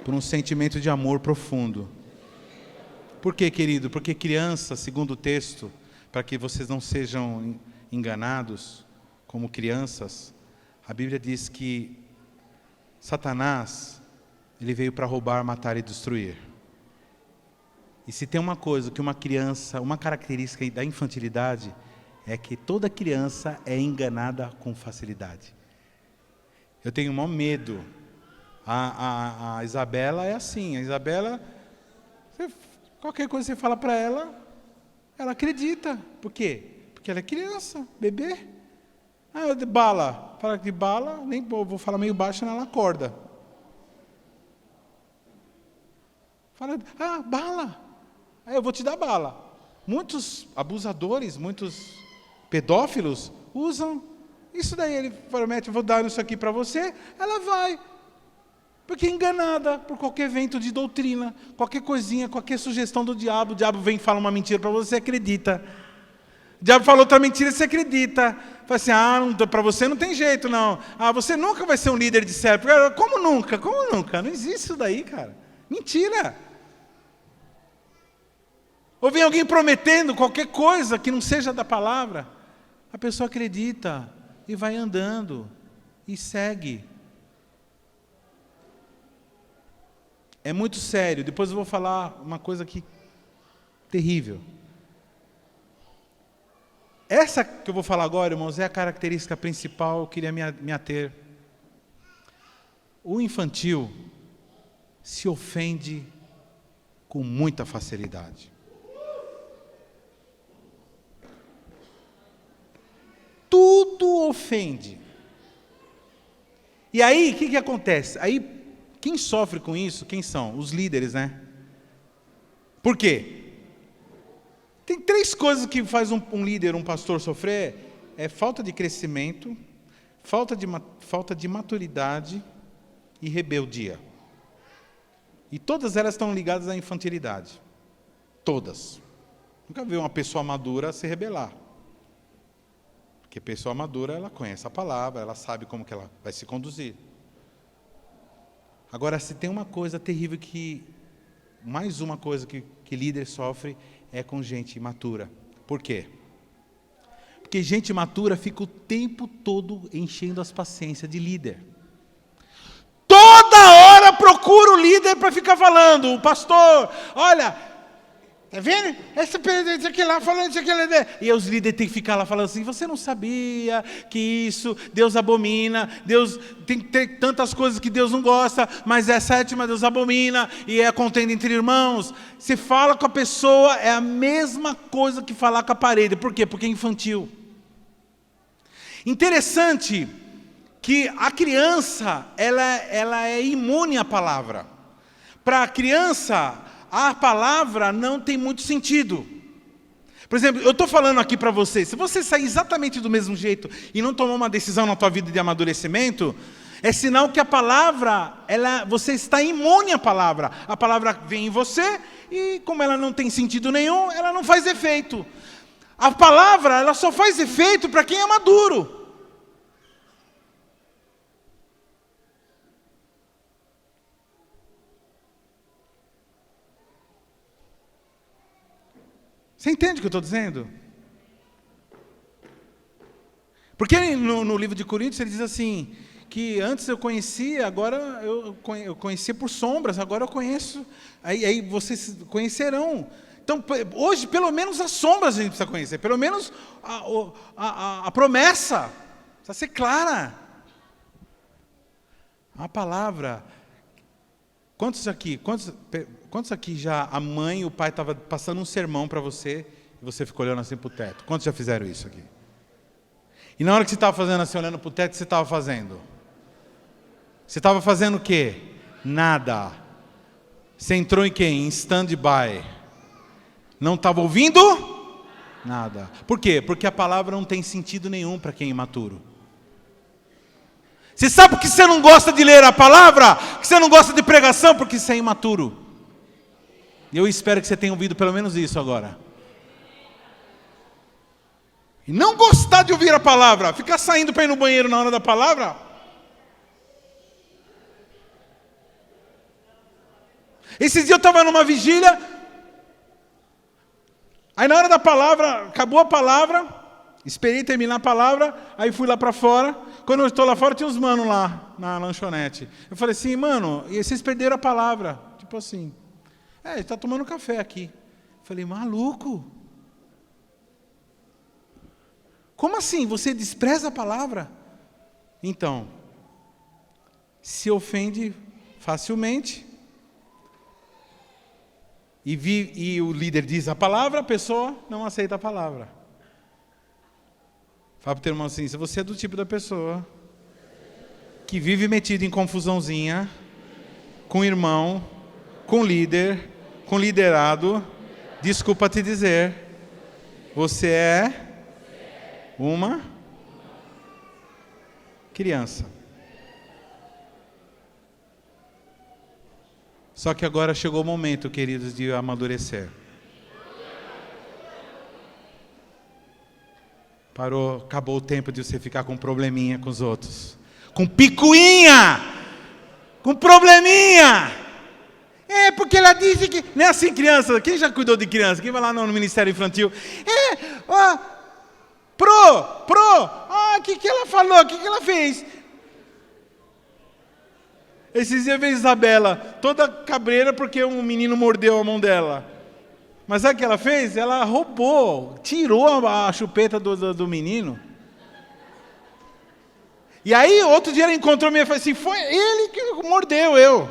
por um sentimento de amor profundo. Por quê, querido? Porque criança, segundo o texto, para que vocês não sejam enganados como crianças, a Bíblia diz que Satanás, ele veio para roubar, matar e destruir. E se tem uma coisa que uma criança, uma característica da infantilidade, é que toda criança é enganada com facilidade. Eu tenho o maior medo. A Isabela é assim. A Isabela, qualquer coisa que você fala para ela, ela acredita. Por quê? Porque ela é criança, bebê. De bala. Fala de bala, nem vou falar meio baixo, ela acorda. Fala: bala. Eu vou te dar bala. Muitos abusadores, muitos pedófilos usam isso daí. Ele promete: vou dar isso aqui para você. Ela vai. Porque é enganada por qualquer vento de doutrina, qualquer coisinha, qualquer sugestão do diabo. O diabo vem e fala uma mentira para você, acredita. O diabo falou outra mentira, você acredita. Fala assim, para você não tem jeito, não. Você nunca vai ser um líder de célula. Como nunca? Como nunca? Não existe isso daí, cara. Mentira. Ou vem alguém prometendo qualquer coisa que não seja da palavra. A pessoa acredita e vai andando e segue. É muito sério. Depois eu vou falar uma coisa aqui terrível. Essa que eu vou falar agora, irmãos, é a característica principal, eu queria me ater. O infantil se ofende com muita facilidade. Tudo ofende. E aí, o que acontece? Aí, quem sofre com isso, quem são? Os líderes, né? Por quê? Tem 3 coisas que faz um líder, um pastor sofrer. É falta de crescimento, falta de maturidade e rebeldia. E todas elas estão ligadas à infantilidade. Todas. Nunca vi uma pessoa madura se rebelar. Porque a pessoa madura, ela conhece a palavra, ela sabe como que ela vai se conduzir. Agora, se tem uma coisa terrível mais uma coisa que líder sofre, é com gente imatura. Por quê? Porque gente imatura fica o tempo todo enchendo as paciências de líder. Toda hora procura o líder para ficar falando. O pastor, olha, tá vendo? Esse aqui lá falando isso aqui lá. E os líderes têm que ficar lá falando assim, você não sabia que isso Deus abomina, Deus tem que ter tantas coisas que Deus não gosta, mas é a 7ª Deus abomina, e é a contenda entre irmãos. Se fala com a pessoa, é a mesma coisa que falar com a parede. Por quê? Porque é infantil. Interessante que a criança, ela é imune à palavra. Para a criança, a palavra não tem muito sentido. Por exemplo, eu estou falando aqui para você, se você sair exatamente do mesmo jeito e não tomar uma decisão na tua vida de amadurecimento, é sinal que a palavra, você está imune à palavra. A palavra vem em você e como ela não tem sentido nenhum, ela não faz efeito. A palavra, ela só faz efeito para quem é maduro. Você entende o que eu estou dizendo? Porque no livro de Coríntios ele diz assim, que antes eu conhecia, agora eu conhecia por sombras, agora eu conheço, aí vocês conhecerão. Então, hoje, pelo menos as sombras a gente precisa conhecer, pelo menos a promessa, precisa ser clara. A palavra, quantos aqui já a mãe e o pai estavam passando um sermão para você e você ficou olhando assim para o teto? Quantos já fizeram isso aqui? E na hora que você estava fazendo assim, olhando para o teto, o que você estava fazendo? Você estava fazendo o quê? Nada. Você entrou em quê? Em stand-by. Não estava ouvindo? Nada. Por quê? Porque a palavra não tem sentido nenhum para quem é imaturo. Você sabe por que você não gosta de ler a palavra? Que você não gosta de pregação? Porque você é imaturo. E eu espero que você tenha ouvido pelo menos isso agora. E não gostar de ouvir a palavra, ficar saindo para ir no banheiro na hora da palavra. Esses dias eu estava numa vigília, aí na hora da palavra, acabou a palavra, esperei terminar a palavra, aí fui lá para fora. Quando eu estou lá fora, tinha uns manos lá na lanchonete. Eu falei assim, mano, e vocês perderam a palavra? Tipo assim, está tomando café aqui. Eu falei, maluco. Como assim? Você despreza a palavra? Então, se ofende facilmente. E o líder diz a palavra, a pessoa não aceita a palavra. Fala para o teu irmão assim, se você é do tipo da pessoa que vive metido em confusãozinha, com irmão, com líder, com liderado, desculpa te dizer, você é uma criança. Só que agora chegou o momento, queridos, de amadurecer. Parou, acabou o tempo de você ficar com probleminha com os outros. Com picuinha! Com probleminha! É, porque ela disse que... Não é assim, criança. Quem já cuidou de criança? Quem vai lá no Ministério Infantil? O que ela falou? O que ela fez? Esses dias veio Isabela, toda cabreira porque um menino mordeu a mão dela. Mas sabe o que ela fez? Ela roubou, tirou a chupeta do menino. E aí, outro dia ela encontrou minha e falou assim, foi ele que mordeu eu.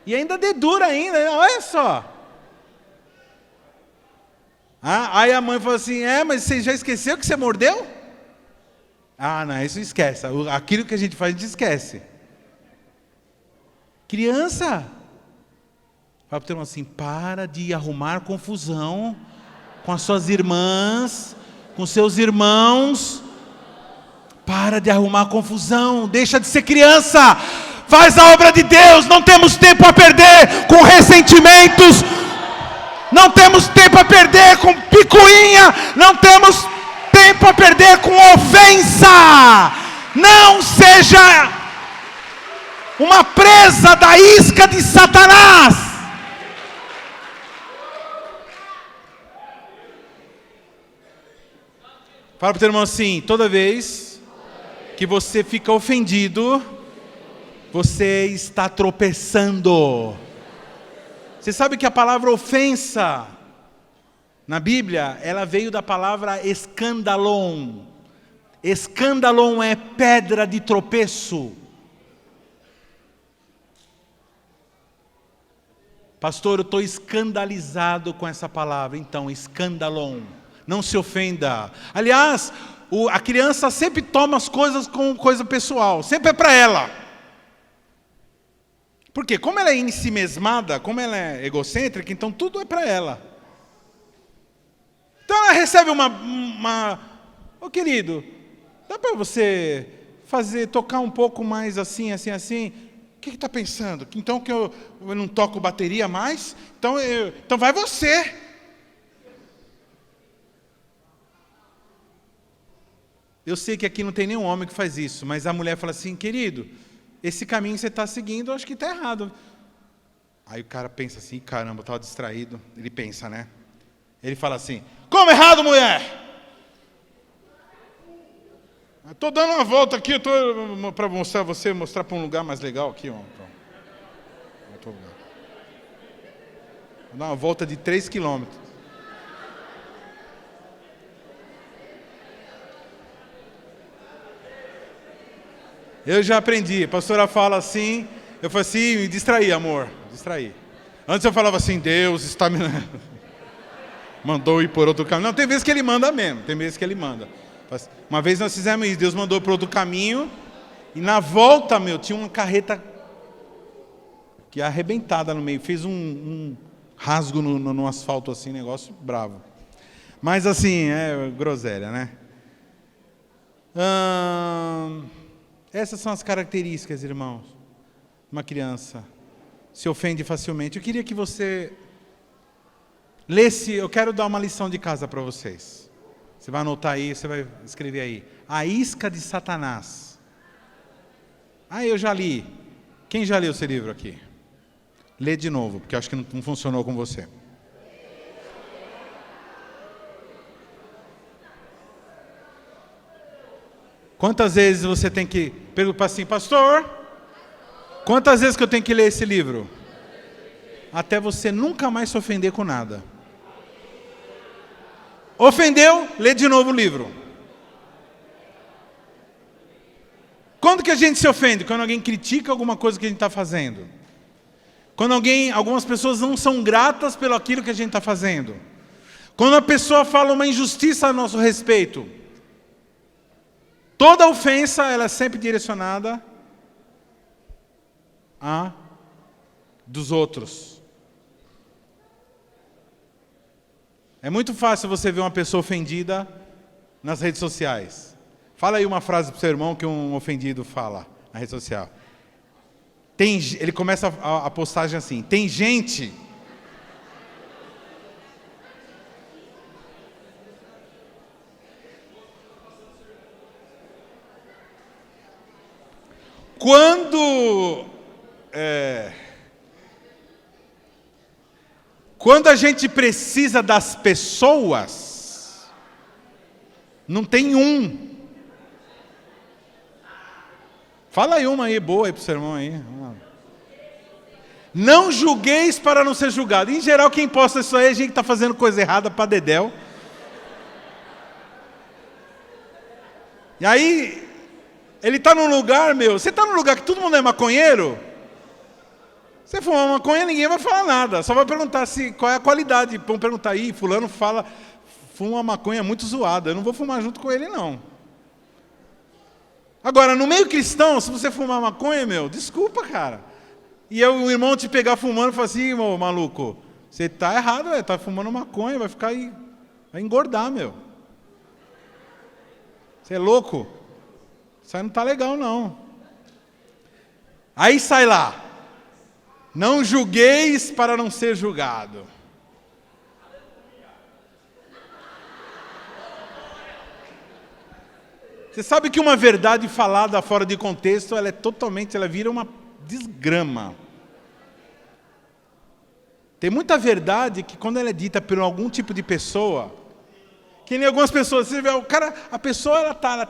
E ainda dedura ainda, olha só. Aí a mãe falou assim, mas você já esqueceu que você mordeu? Não, isso esquece. Aquilo que a gente faz, a gente esquece. Criança. Fala para o teu irmão assim, para de arrumar confusão com as suas irmãs, com seus irmãos. Para de arrumar confusão, deixa de ser criança. Faz a obra de Deus, não temos tempo a perder com ressentimentos. Não temos tempo a perder com picuinha. Não temos tempo a perder com ofensa. Não seja uma presa da isca de Satanás. Fala para o teu irmão assim, toda vez que você fica ofendido, você está tropeçando. Você sabe que a palavra ofensa, na Bíblia, ela veio da palavra escandalon. Escandalon é pedra de tropeço. Pastor, eu estou escandalizado com essa palavra. Então, escandalon. Não se ofenda. Aliás, a criança sempre toma as coisas como coisa pessoal. Sempre é para ela. Porque como ela é ensimesmada, como ela é egocêntrica, então tudo é para ela. Então ela recebe Ô querido, dá para você tocar um pouco mais assim, assim, assim? O que está pensando? Então que eu não toco bateria mais? Então vai você. Eu sei que aqui não tem nenhum homem que faz isso, mas a mulher fala assim, querido, esse caminho que você está seguindo, eu acho que está errado. Aí o cara pensa assim, caramba, eu estava distraído. Ele pensa, né? Ele fala assim, como errado, mulher? Estou dando uma volta aqui, para mostrar para um lugar mais legal aqui. Vou dar uma volta de 3 quilômetros. Eu já aprendi, a pastora fala assim, eu falo assim, me distraí, amor, distraí. Antes eu falava assim, Deus está me... mandou ir por outro caminho. Não, tem vezes que ele manda mesmo, tem vezes que ele manda. Uma vez nós fizemos isso, Deus mandou por outro caminho, e na volta, tinha uma carreta que arrebentada no meio, fez um rasgo no asfalto assim, negócio bravo. Mas assim, é groselha, né? Essas são as características, irmãos. Uma criança se ofende facilmente. Eu queria que você lesse, eu quero dar uma lição de casa para vocês. Você vai anotar aí, você vai escrever aí. A isca de Satanás. Eu já li. Quem já leu esse livro aqui? Lê de novo, porque eu acho que não funcionou com você. Quantas vezes você tem que perguntar assim, pastor, quantas vezes que eu tenho que ler esse livro? Até você nunca mais se ofender com nada. Ofendeu, lê de novo o livro. Quando que a gente se ofende? Quando alguém critica alguma coisa que a gente está fazendo. Quando algumas pessoas não são gratas pelo aquilo que a gente está fazendo. Quando a pessoa fala uma injustiça a nosso respeito. Toda ofensa, ela é sempre direcionada a dos outros. É muito fácil você ver uma pessoa ofendida nas redes sociais. Fala aí uma frase para o seu irmão que um ofendido fala na rede social. Ele começa a postagem assim: tem gente quando a gente precisa das pessoas, não tem um. Fala aí uma aí, boa aí pro sermão aí. Não julgueis para não ser julgado. Em geral, quem posta isso aí é a gente que está fazendo coisa errada para dedéu. E aí, ele está num lugar, você está num lugar que todo mundo é maconheiro? Você fuma maconha, ninguém vai falar nada. Só vai perguntar qual é a qualidade. Vão perguntar aí, fulano fuma uma maconha muito zoada. Eu não vou fumar junto com ele, não. Agora, no meio cristão, se você fumar maconha, desculpa, cara. E o irmão te pegar fumando e falar assim: maluco, você está errado, está fumando maconha, vai ficar aí, vai engordar, Você é louco? Isso aí não está legal, não. Aí sai lá: não julgueis para não ser julgado. Você sabe que uma verdade falada fora de contexto, ela vira uma desgrama. Tem muita verdade que quando ela é dita por algum tipo de pessoa, que nem algumas pessoas, você vê, a pessoa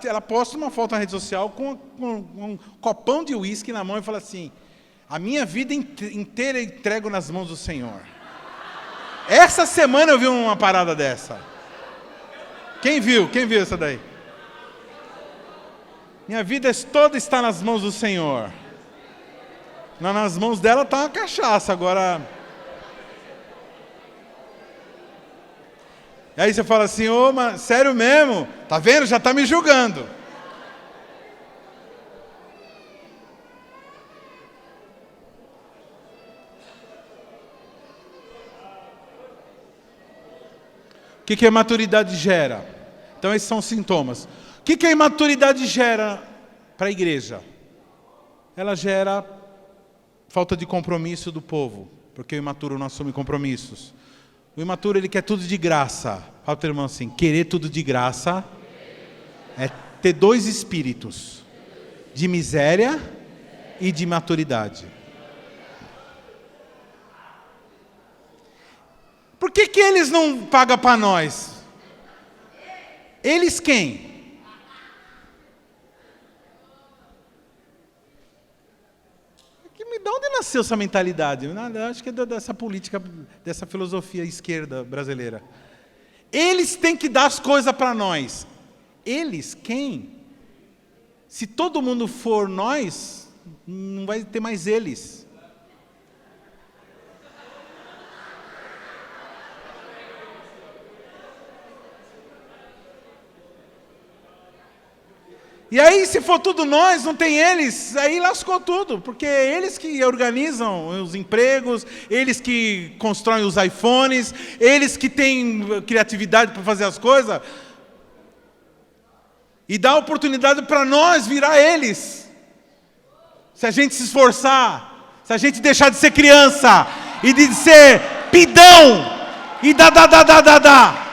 ela posta uma foto na rede social com um copão de uísque na mão e fala assim: a minha vida inteira entrego nas mãos do Senhor. Essa semana eu vi uma parada dessa. Quem viu essa daí? Minha vida toda está nas mãos do Senhor. Nas mãos dela está uma cachaça, agora... E aí você fala assim: mas sério mesmo? Tá vendo? Já está me julgando. O que a imaturidade gera? Então esses são os sintomas. O que a imaturidade gera para a igreja? Ela gera falta de compromisso do povo, porque o imaturo não assume compromissos. O imaturo, ele quer tudo de graça. Fala para o teu irmão assim: querer tudo de graça é ter dois espíritos, de miséria e de maturidade. Por que eles não pagam para nós? Eles quem? De onde nasceu essa mentalidade? Eu acho que é dessa política, dessa filosofia esquerda brasileira. Eles têm que dar as coisas para nós. Eles quem? Se todo mundo for nós, não vai ter mais eles. E aí, se for tudo nós, não tem eles, aí lascou tudo, porque é eles que organizam os empregos, eles que constroem os iPhones, eles que têm criatividade para fazer as coisas, e dá oportunidade para nós virar eles. Se a gente se esforçar, se a gente deixar de ser criança, e de ser pidão, e dá.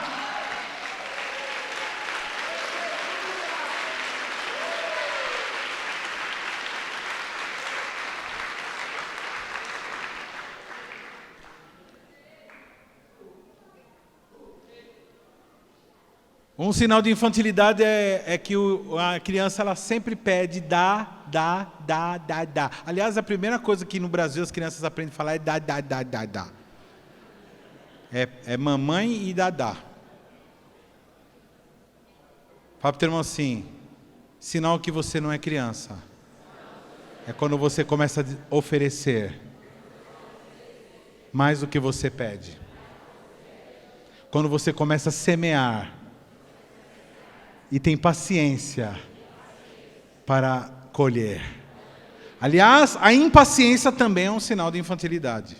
Um sinal de infantilidade é que a criança ela sempre pede dá. Aliás, a primeira coisa que no Brasil as crianças aprendem a falar é dá. É mamãe e dá. Fala para o teu irmão assim: sinal que você não é criança é quando você começa a oferecer mais do que você pede. Quando você começa a semear e tem paciência para colher. Aliás, a impaciência também é um sinal de infantilidade.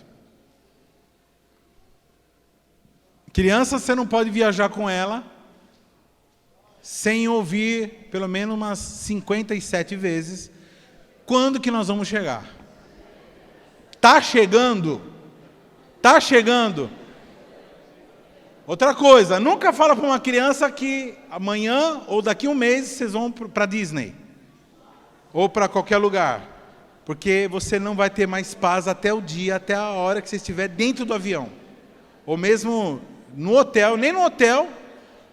Criança, você não pode viajar com ela sem ouvir pelo menos umas 57 vezes quando que nós vamos chegar. Está chegando. Está chegando. Outra coisa, nunca fala para uma criança que amanhã ou daqui a um mês vocês vão para Disney. Ou para qualquer lugar. Porque você não vai ter mais paz até o dia, até a hora que você estiver dentro do avião. Ou mesmo no hotel, nem no hotel,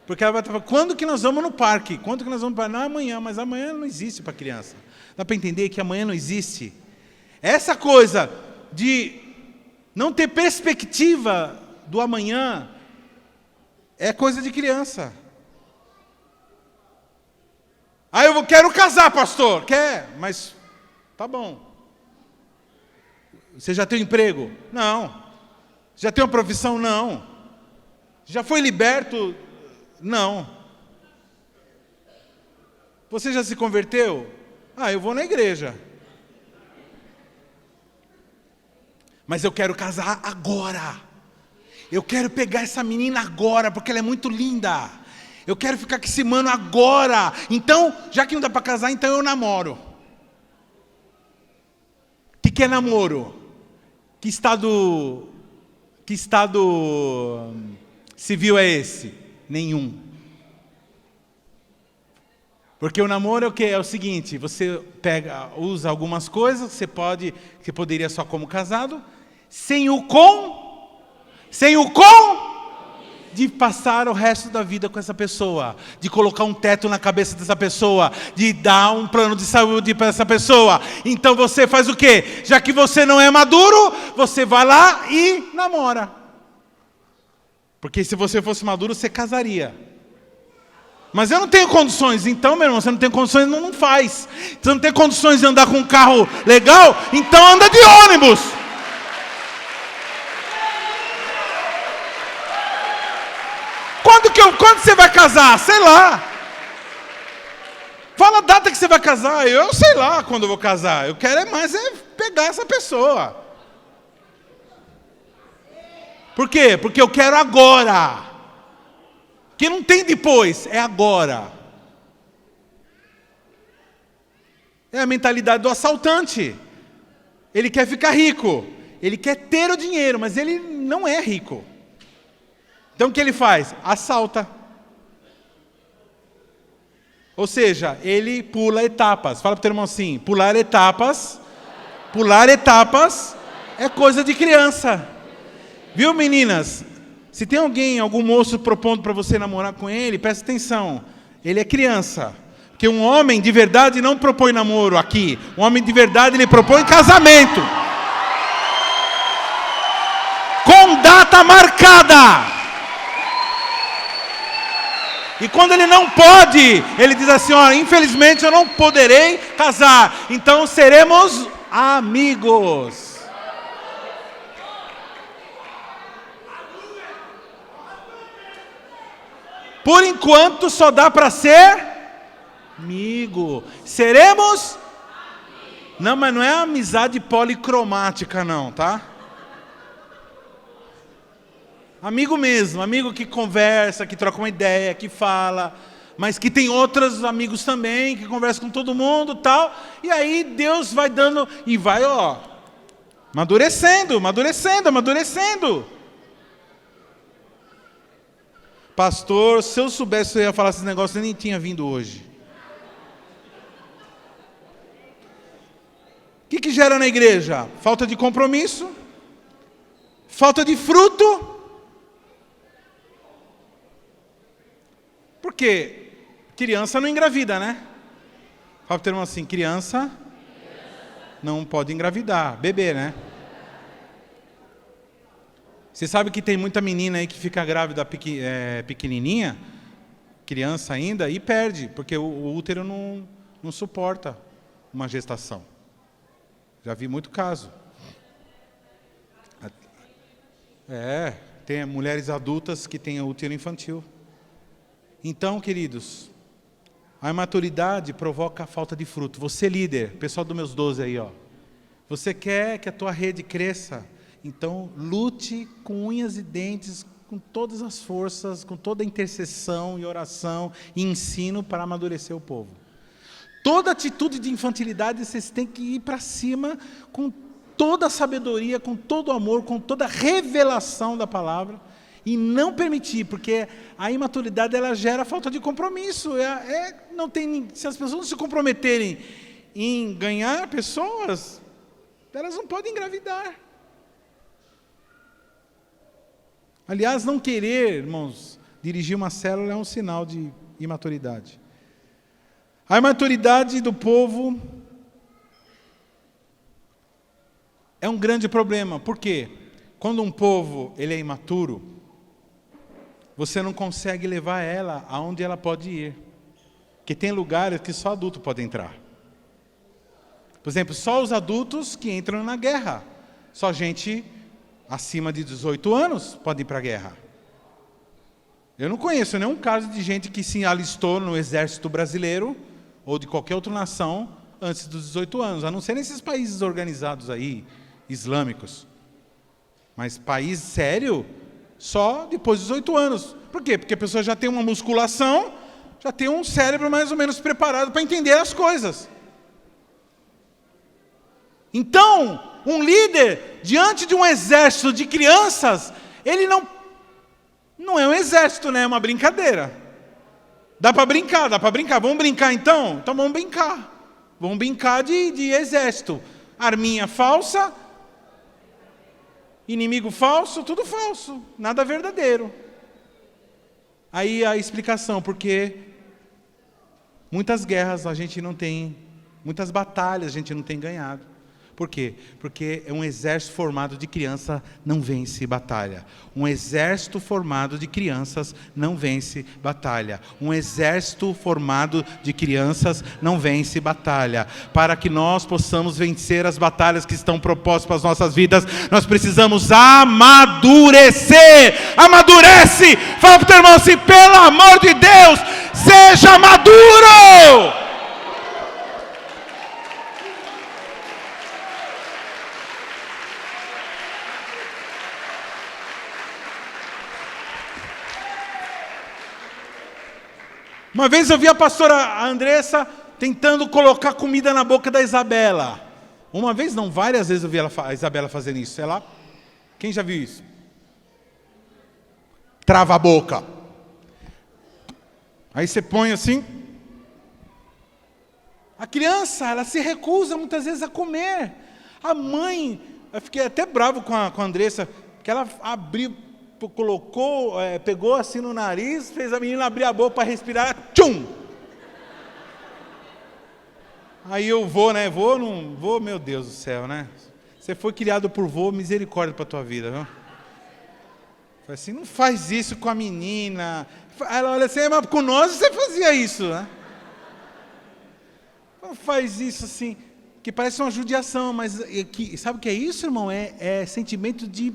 porque ela vai falar, quando que nós vamos no parque? Quando que nós vamos para? Não, amanhã, mas amanhã não existe para criança. Dá para entender que amanhã não existe? Essa coisa de não ter perspectiva do amanhã é coisa de criança. Ah, eu quero casar, pastor. Quer? Mas tá bom. Você já tem um emprego? Não. Já tem uma profissão? Não. Já foi liberto? Não. Você já se converteu? Ah, eu vou na igreja. Mas eu quero casar agora. Eu quero pegar essa menina agora, porque ela é muito linda. Eu quero ficar com esse mano agora. Então, já que não dá para casar, então eu namoro. O que é namoro? Que estado civil é esse? Nenhum. Porque o namoro é o quê? É o seguinte, você usa algumas coisas, você poderia só como casado, sem o de passar o resto da vida com essa pessoa, de colocar um teto na cabeça dessa pessoa, de dar um plano de saúde para essa pessoa. Então você faz o quê? Já que você não é maduro, você vai lá e namora. Porque se você fosse maduro, você casaria. Mas eu não tenho condições, então, meu irmão, você não tem condições, não faz. Você não tem condições de andar com um carro legal, então anda de ônibus. Quando você vai casar? Sei lá. Fala a data que você vai casar. Eu sei lá quando eu vou casar. Eu quero mais pegar essa pessoa. Por quê? Porque eu quero agora. Que não tem depois, é agora. É a mentalidade do assaltante. Ele quer ficar rico. Ele quer ter o dinheiro, mas ele não é rico. Então o que ele faz? Assalta. Ou seja, ele pula etapas. Fala para o teu irmão assim, pular etapas é coisa de criança. Viu, meninas? Se tem algum moço propondo para você namorar com ele, presta atenção. Ele é criança. Porque um homem de verdade não propõe namoro aqui. Um homem de verdade, ele propõe casamento. Com data marcada. E quando ele não pode, ele diz assim, ó, infelizmente eu não poderei casar, então seremos amigos. Por enquanto só dá para ser amigo. Seremos? Não, mas não é amizade policromática não, tá? Amigo mesmo, amigo que conversa, que troca uma ideia, que fala, mas que tem outros amigos também, que conversam com todo mundo e tal. E aí Deus vai dando, e vai, ó, amadurecendo. Pastor, se eu soubesse que eu ia falar esses negócios, eu nem tinha vindo hoje. O que gera na igreja? Falta de compromisso, falta de fruto. Porque criança não engravida, né? Fala para o teu irmão assim, criança não pode engravidar, bebê, né? Você sabe que tem muita menina aí que fica grávida pequenininha, criança ainda, e perde, porque o útero não suporta uma gestação. Já vi muito caso. Tem mulheres adultas que têm útero infantil. Então, queridos, a imaturidade provoca a falta de fruto. Você líder, pessoal dos meus 12 aí, ó. Você quer que a tua rede cresça? Então, lute com unhas e dentes, com todas as forças, com toda a intercessão e oração e ensino para amadurecer o povo. Toda atitude de infantilidade, vocês têm que ir para cima com toda a sabedoria, com todo o amor, com toda a revelação da palavra, e não permitir, porque a imaturidade ela gera falta de compromisso. Não tem, se as pessoas não se comprometerem em ganhar pessoas, elas não podem engravidar. Aliás, não querer, irmãos, dirigir uma célula é um sinal de imaturidade. A imaturidade do povo é um grande problema. Por quê? Quando um povo ele é imaturo, você não consegue levar ela aonde ela pode ir. Porque tem lugares que só adulto pode entrar. Por exemplo, só os adultos que entram na guerra. Só gente acima de 18 anos pode ir para a guerra. Eu não conheço nenhum caso de gente que se alistou no exército brasileiro ou de qualquer outra nação antes dos 18 anos, a não ser nesses países organizados aí, islâmicos. Mas país sério, só depois dos 18 anos. Por quê? Porque a pessoa já tem uma musculação, já tem um cérebro mais ou menos preparado para entender as coisas. Então, um líder, diante de um exército de crianças, ele não é um exército, né? É uma brincadeira. Dá para brincar. Vamos brincar então? Então vamos brincar. Vamos brincar de exército. Arminha falsa, inimigo falso, tudo falso, nada verdadeiro. Aí a explicação, porque muitas guerras a gente não tem, muitas batalhas a gente não tem ganhado. Por quê? Porque um exército formado de criança não vence batalha. Um exército formado de crianças não vence batalha. Um exército formado de crianças não vence batalha. Para que nós possamos vencer as batalhas que estão propostas para as nossas vidas, nós precisamos amadurecer. Amadurece! Fala para o teu irmão assim, pelo amor de Deus, seja maduro! Uma vez eu vi a pastora Andressa tentando colocar comida na boca da Isabela. Uma vez não, várias vezes eu vi a Isabela fazendo isso. Quem já viu isso? Trava a boca. Aí você põe assim. A criança, ela se recusa muitas vezes a comer. A mãe, eu fiquei até bravo com a Andressa, que ela abriu, colocou, pegou assim no nariz, fez a menina abrir a boca para respirar, tchum! Aí eu vou, né? Vou, não vou, meu Deus do céu, né? Você foi criado por vô, misericórdia para a tua vida, viu? Falei assim, não faz isso com a menina. Ela olha assim, mas com nós você fazia isso, né? Não faz isso assim, que parece uma judiação, mas sabe o que é isso, irmão? É sentimento de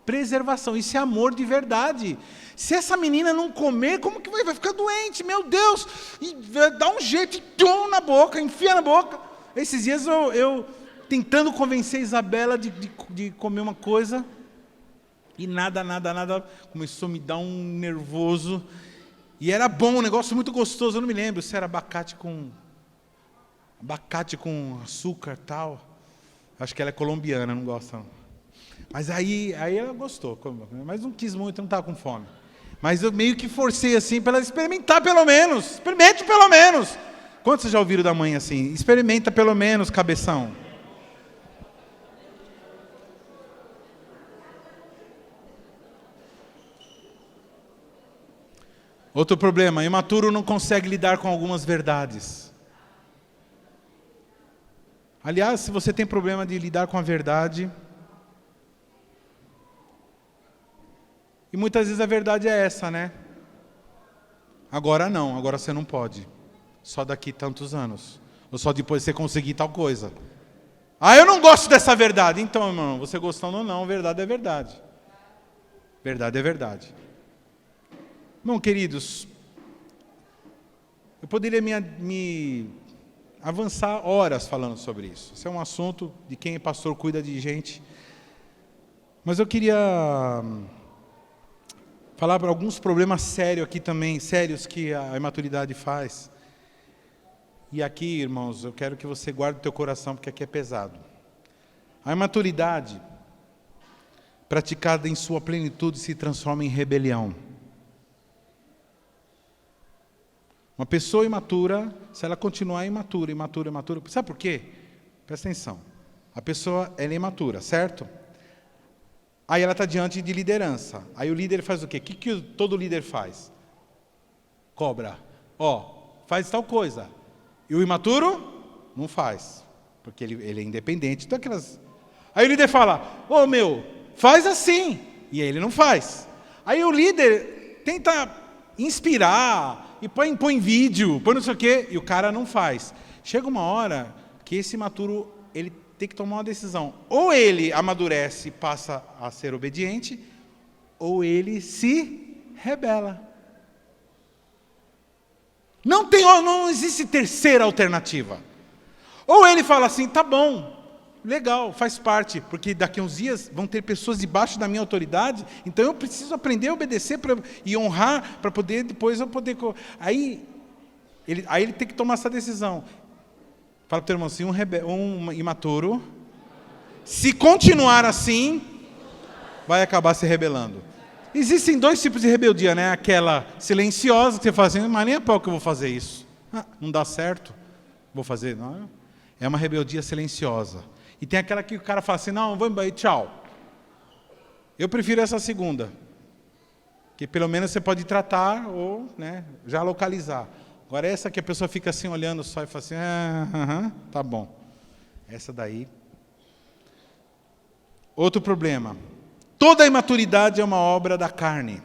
preservação, isso é amor de verdade. Se essa menina não comer, como que vai ficar doente? Meu Deus! E dá um jeito, tchum, na boca, enfia na boca. Esses dias eu tentando convencer a Isabela de comer uma coisa, e nada, começou a me dar um nervoso, e era bom, um negócio muito gostoso, eu não me lembro se era abacate com açúcar e tal. Acho que ela é colombiana, não gosta não. Mas aí ela gostou, mas não quis muito, não estava com fome. Mas eu meio que forcei assim para ela experimentar pelo menos. Experimente pelo menos. Quantos vocês já ouviram da mãe assim? Experimenta pelo menos, cabeção. Outro problema, imaturo não consegue lidar com algumas verdades. Aliás, se você tem problema de lidar com a verdade, e muitas vezes a verdade é essa, né? Agora não, agora você não pode. Só daqui tantos anos. Ou só depois você conseguir tal coisa. Ah, eu não gosto dessa verdade. Então, irmão, você gostando ou não, verdade é verdade. Verdade é verdade. Irmão, queridos, eu poderia me avançar horas falando sobre isso. Isso é um assunto de quem é pastor, cuida de gente. Mas eu queria falar para alguns problemas sérios aqui também, sérios que a imaturidade faz. E aqui, irmãos, eu quero que você guarde o teu coração, porque aqui é pesado. A imaturidade, praticada em sua plenitude, se transforma em rebelião. Uma pessoa imatura, se ela continuar imatura, sabe por quê? Presta atenção. A pessoa, ela é imatura, certo? Aí ela está diante de liderança. Aí o líder faz o quê? O que todo líder faz? Cobra. Faz tal coisa. E o imaturo não faz, porque ele é independente. Então Aí o líder fala, faz assim. E aí ele não faz. Aí o líder tenta inspirar, e põe vídeo, põe não sei o quê, e o cara não faz. Chega uma hora que esse imaturo, ele tem que tomar uma decisão. Ou ele amadurece e passa a ser obediente, ou ele se rebela. Não existe terceira alternativa. Ou ele fala assim, tá bom, legal, faz parte, porque daqui a uns dias vão ter pessoas debaixo da minha autoridade, então eu preciso aprender a obedecer e honrar, para poder depois eu poder... Aí ele tem que tomar essa decisão. Fala para o teu irmão assim, um imaturo, se continuar assim, vai acabar se rebelando. Existem dois tipos de rebeldia, né? Aquela silenciosa, que você fala assim, mas nem a pau que eu vou fazer isso. Não dá certo, vou fazer. Não. É uma rebeldia silenciosa. E tem aquela que o cara fala assim, não, vou embora, tchau. Eu prefiro essa segunda. Que pelo menos você pode tratar ou já localizar. Agora essa que a pessoa fica assim olhando só e fala assim, tá bom. Essa daí. Outro problema. Toda imaturidade é uma obra da carne.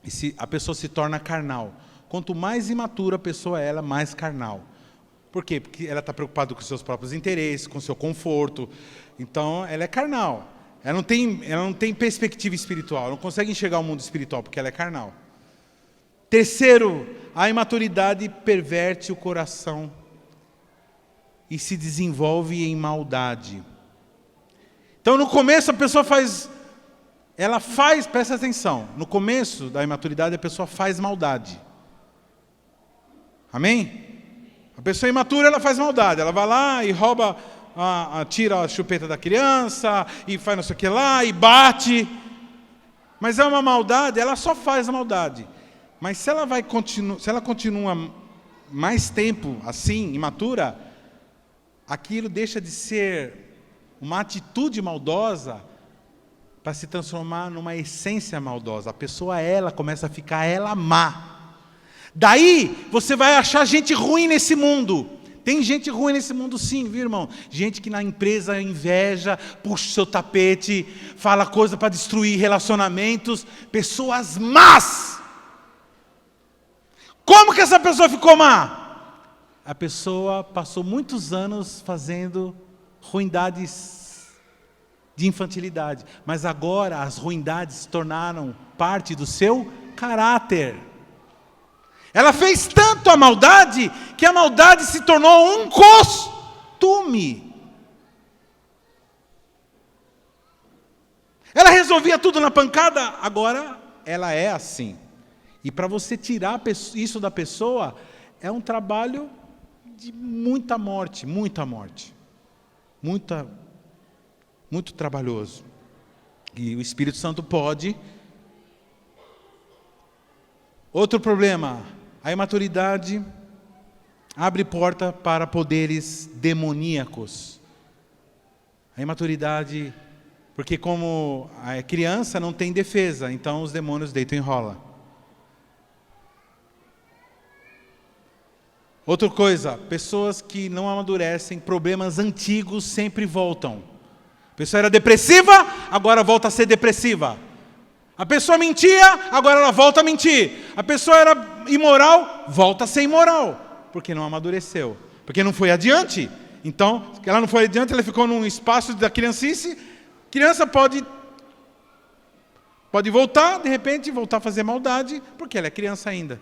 E a pessoa se torna carnal. Quanto mais imatura a pessoa é, mais carnal. Por quê? Porque ela está preocupada com os seus próprios interesses, com o seu conforto. Então, ela é carnal. Ela não tem perspectiva espiritual. Ela não consegue enxergar o mundo espiritual, porque ela é carnal. Terceiro, a imaturidade perverte o coração e se desenvolve em maldade. Então, no começo, a pessoa presta atenção, no começo da imaturidade, a pessoa faz maldade. Amém? A pessoa imatura, ela faz maldade. Ela vai lá e rouba, tira a chupeta da criança, e faz não sei o que lá, e bate. Mas é uma maldade, ela só faz a maldade. Mas se ela continua mais tempo assim, imatura, aquilo deixa de ser uma atitude maldosa para se transformar numa essência maldosa. A pessoa, começa a ficar má. Daí, você vai achar gente ruim nesse mundo. Tem gente ruim nesse mundo sim, viu, irmão? Gente que na empresa inveja, puxa o seu tapete, fala coisa para destruir relacionamentos. Pessoas más. Como que essa pessoa ficou má? A pessoa passou muitos anos fazendo ruindades de infantilidade. Mas agora as ruindades se tornaram parte do seu caráter. Ela fez tanto a maldade, que a maldade se tornou um costume. Ela resolvia tudo na pancada, agora ela é assim. E para você tirar isso da pessoa, é um trabalho de muita morte. Muito trabalhoso. E o Espírito Santo pode. Outro problema, a imaturidade abre porta para poderes demoníacos. A imaturidade, porque como a criança não tem defesa, então os demônios deitam e rolam. Outra coisa, pessoas que não amadurecem, problemas antigos sempre voltam. A pessoa era depressiva, agora volta a ser depressiva. A pessoa mentia, agora ela volta a mentir. A pessoa era imoral, volta a ser imoral. Porque não amadureceu. Porque não foi adiante. Então, ela não foi adiante, ela ficou num espaço da criancice. Criança pode voltar, de repente, voltar a fazer maldade, porque ela é criança ainda.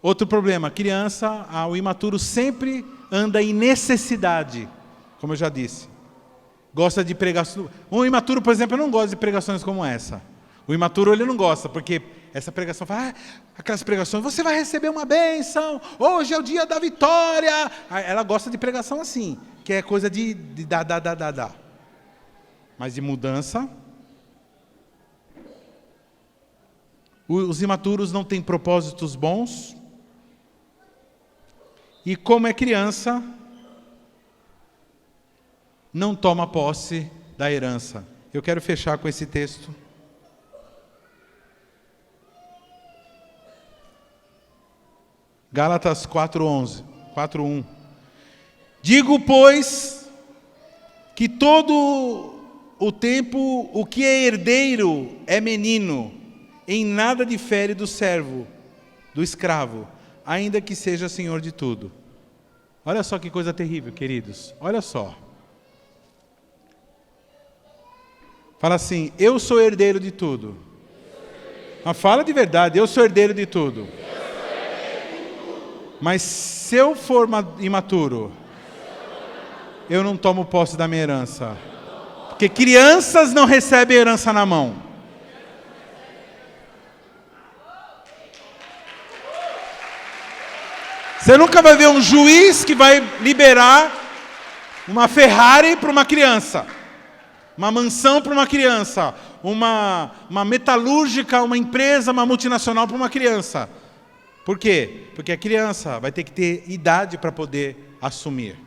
Outro problema, criança, o imaturo sempre anda em necessidade, como eu já disse. Gosta de pregações. Um imaturo, por exemplo, não gosta de pregações como essa. O imaturo, ele não gosta, porque essa pregação fala, aquelas pregações, você vai receber uma bênção, hoje é o dia da vitória. Ela gosta de pregação assim. que é coisa de dar. Mas de mudança. Os imaturos não têm propósitos bons. E como é criança, não toma posse da herança. Eu quero fechar com esse texto. Gálatas 4:1. Digo, pois, que todo o tempo o que é herdeiro é menino, em nada difere do servo, do escravo, ainda que seja senhor de tudo. Olha só que coisa terrível, queridos. Olha só. Fala assim, eu sou herdeiro de tudo. Mas fala de verdade, eu sou herdeiro de tudo. Mas se eu for imaturo, eu não tomo posse da minha herança. Porque crianças não recebem herança na mão. Você nunca vai ver um juiz que vai liberar uma Ferrari para uma criança. Uma mansão para uma criança. Uma metalúrgica, uma empresa, uma multinacional para uma criança. Por quê? Porque a criança vai ter que ter idade para poder assumir.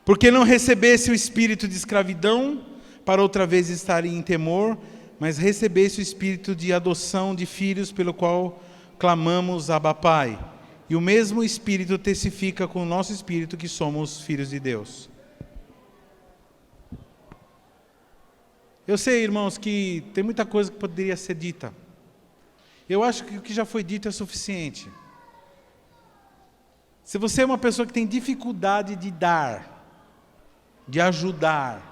Porque não recebesse o espírito de escravidão, para outra vez estarem em temor, mas recebesse o espírito de adoção de filhos, pelo qual clamamos Abba Pai. E o mesmo espírito testifica com o nosso espírito que somos filhos de Deus. Eu sei, irmãos, que tem muita coisa que poderia ser dita. Eu acho que o que já foi dito é suficiente. Se você é uma pessoa que tem dificuldade de dar, de ajudar,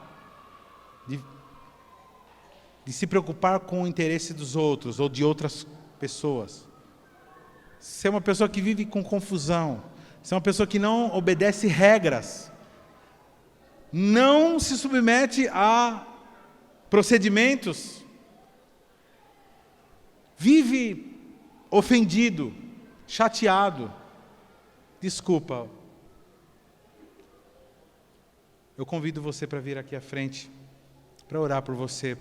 de se preocupar com o interesse dos outros ou de outras pessoas, se é uma pessoa que vive com confusão, se é uma pessoa que não obedece regras, não se submete a procedimentos, vive ofendido, chateado, desculpa. Eu convido você para vir aqui à frente, para orar por você,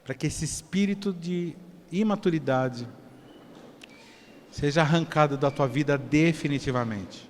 para que esse espírito de imaturidade seja arrancado da tua vida definitivamente.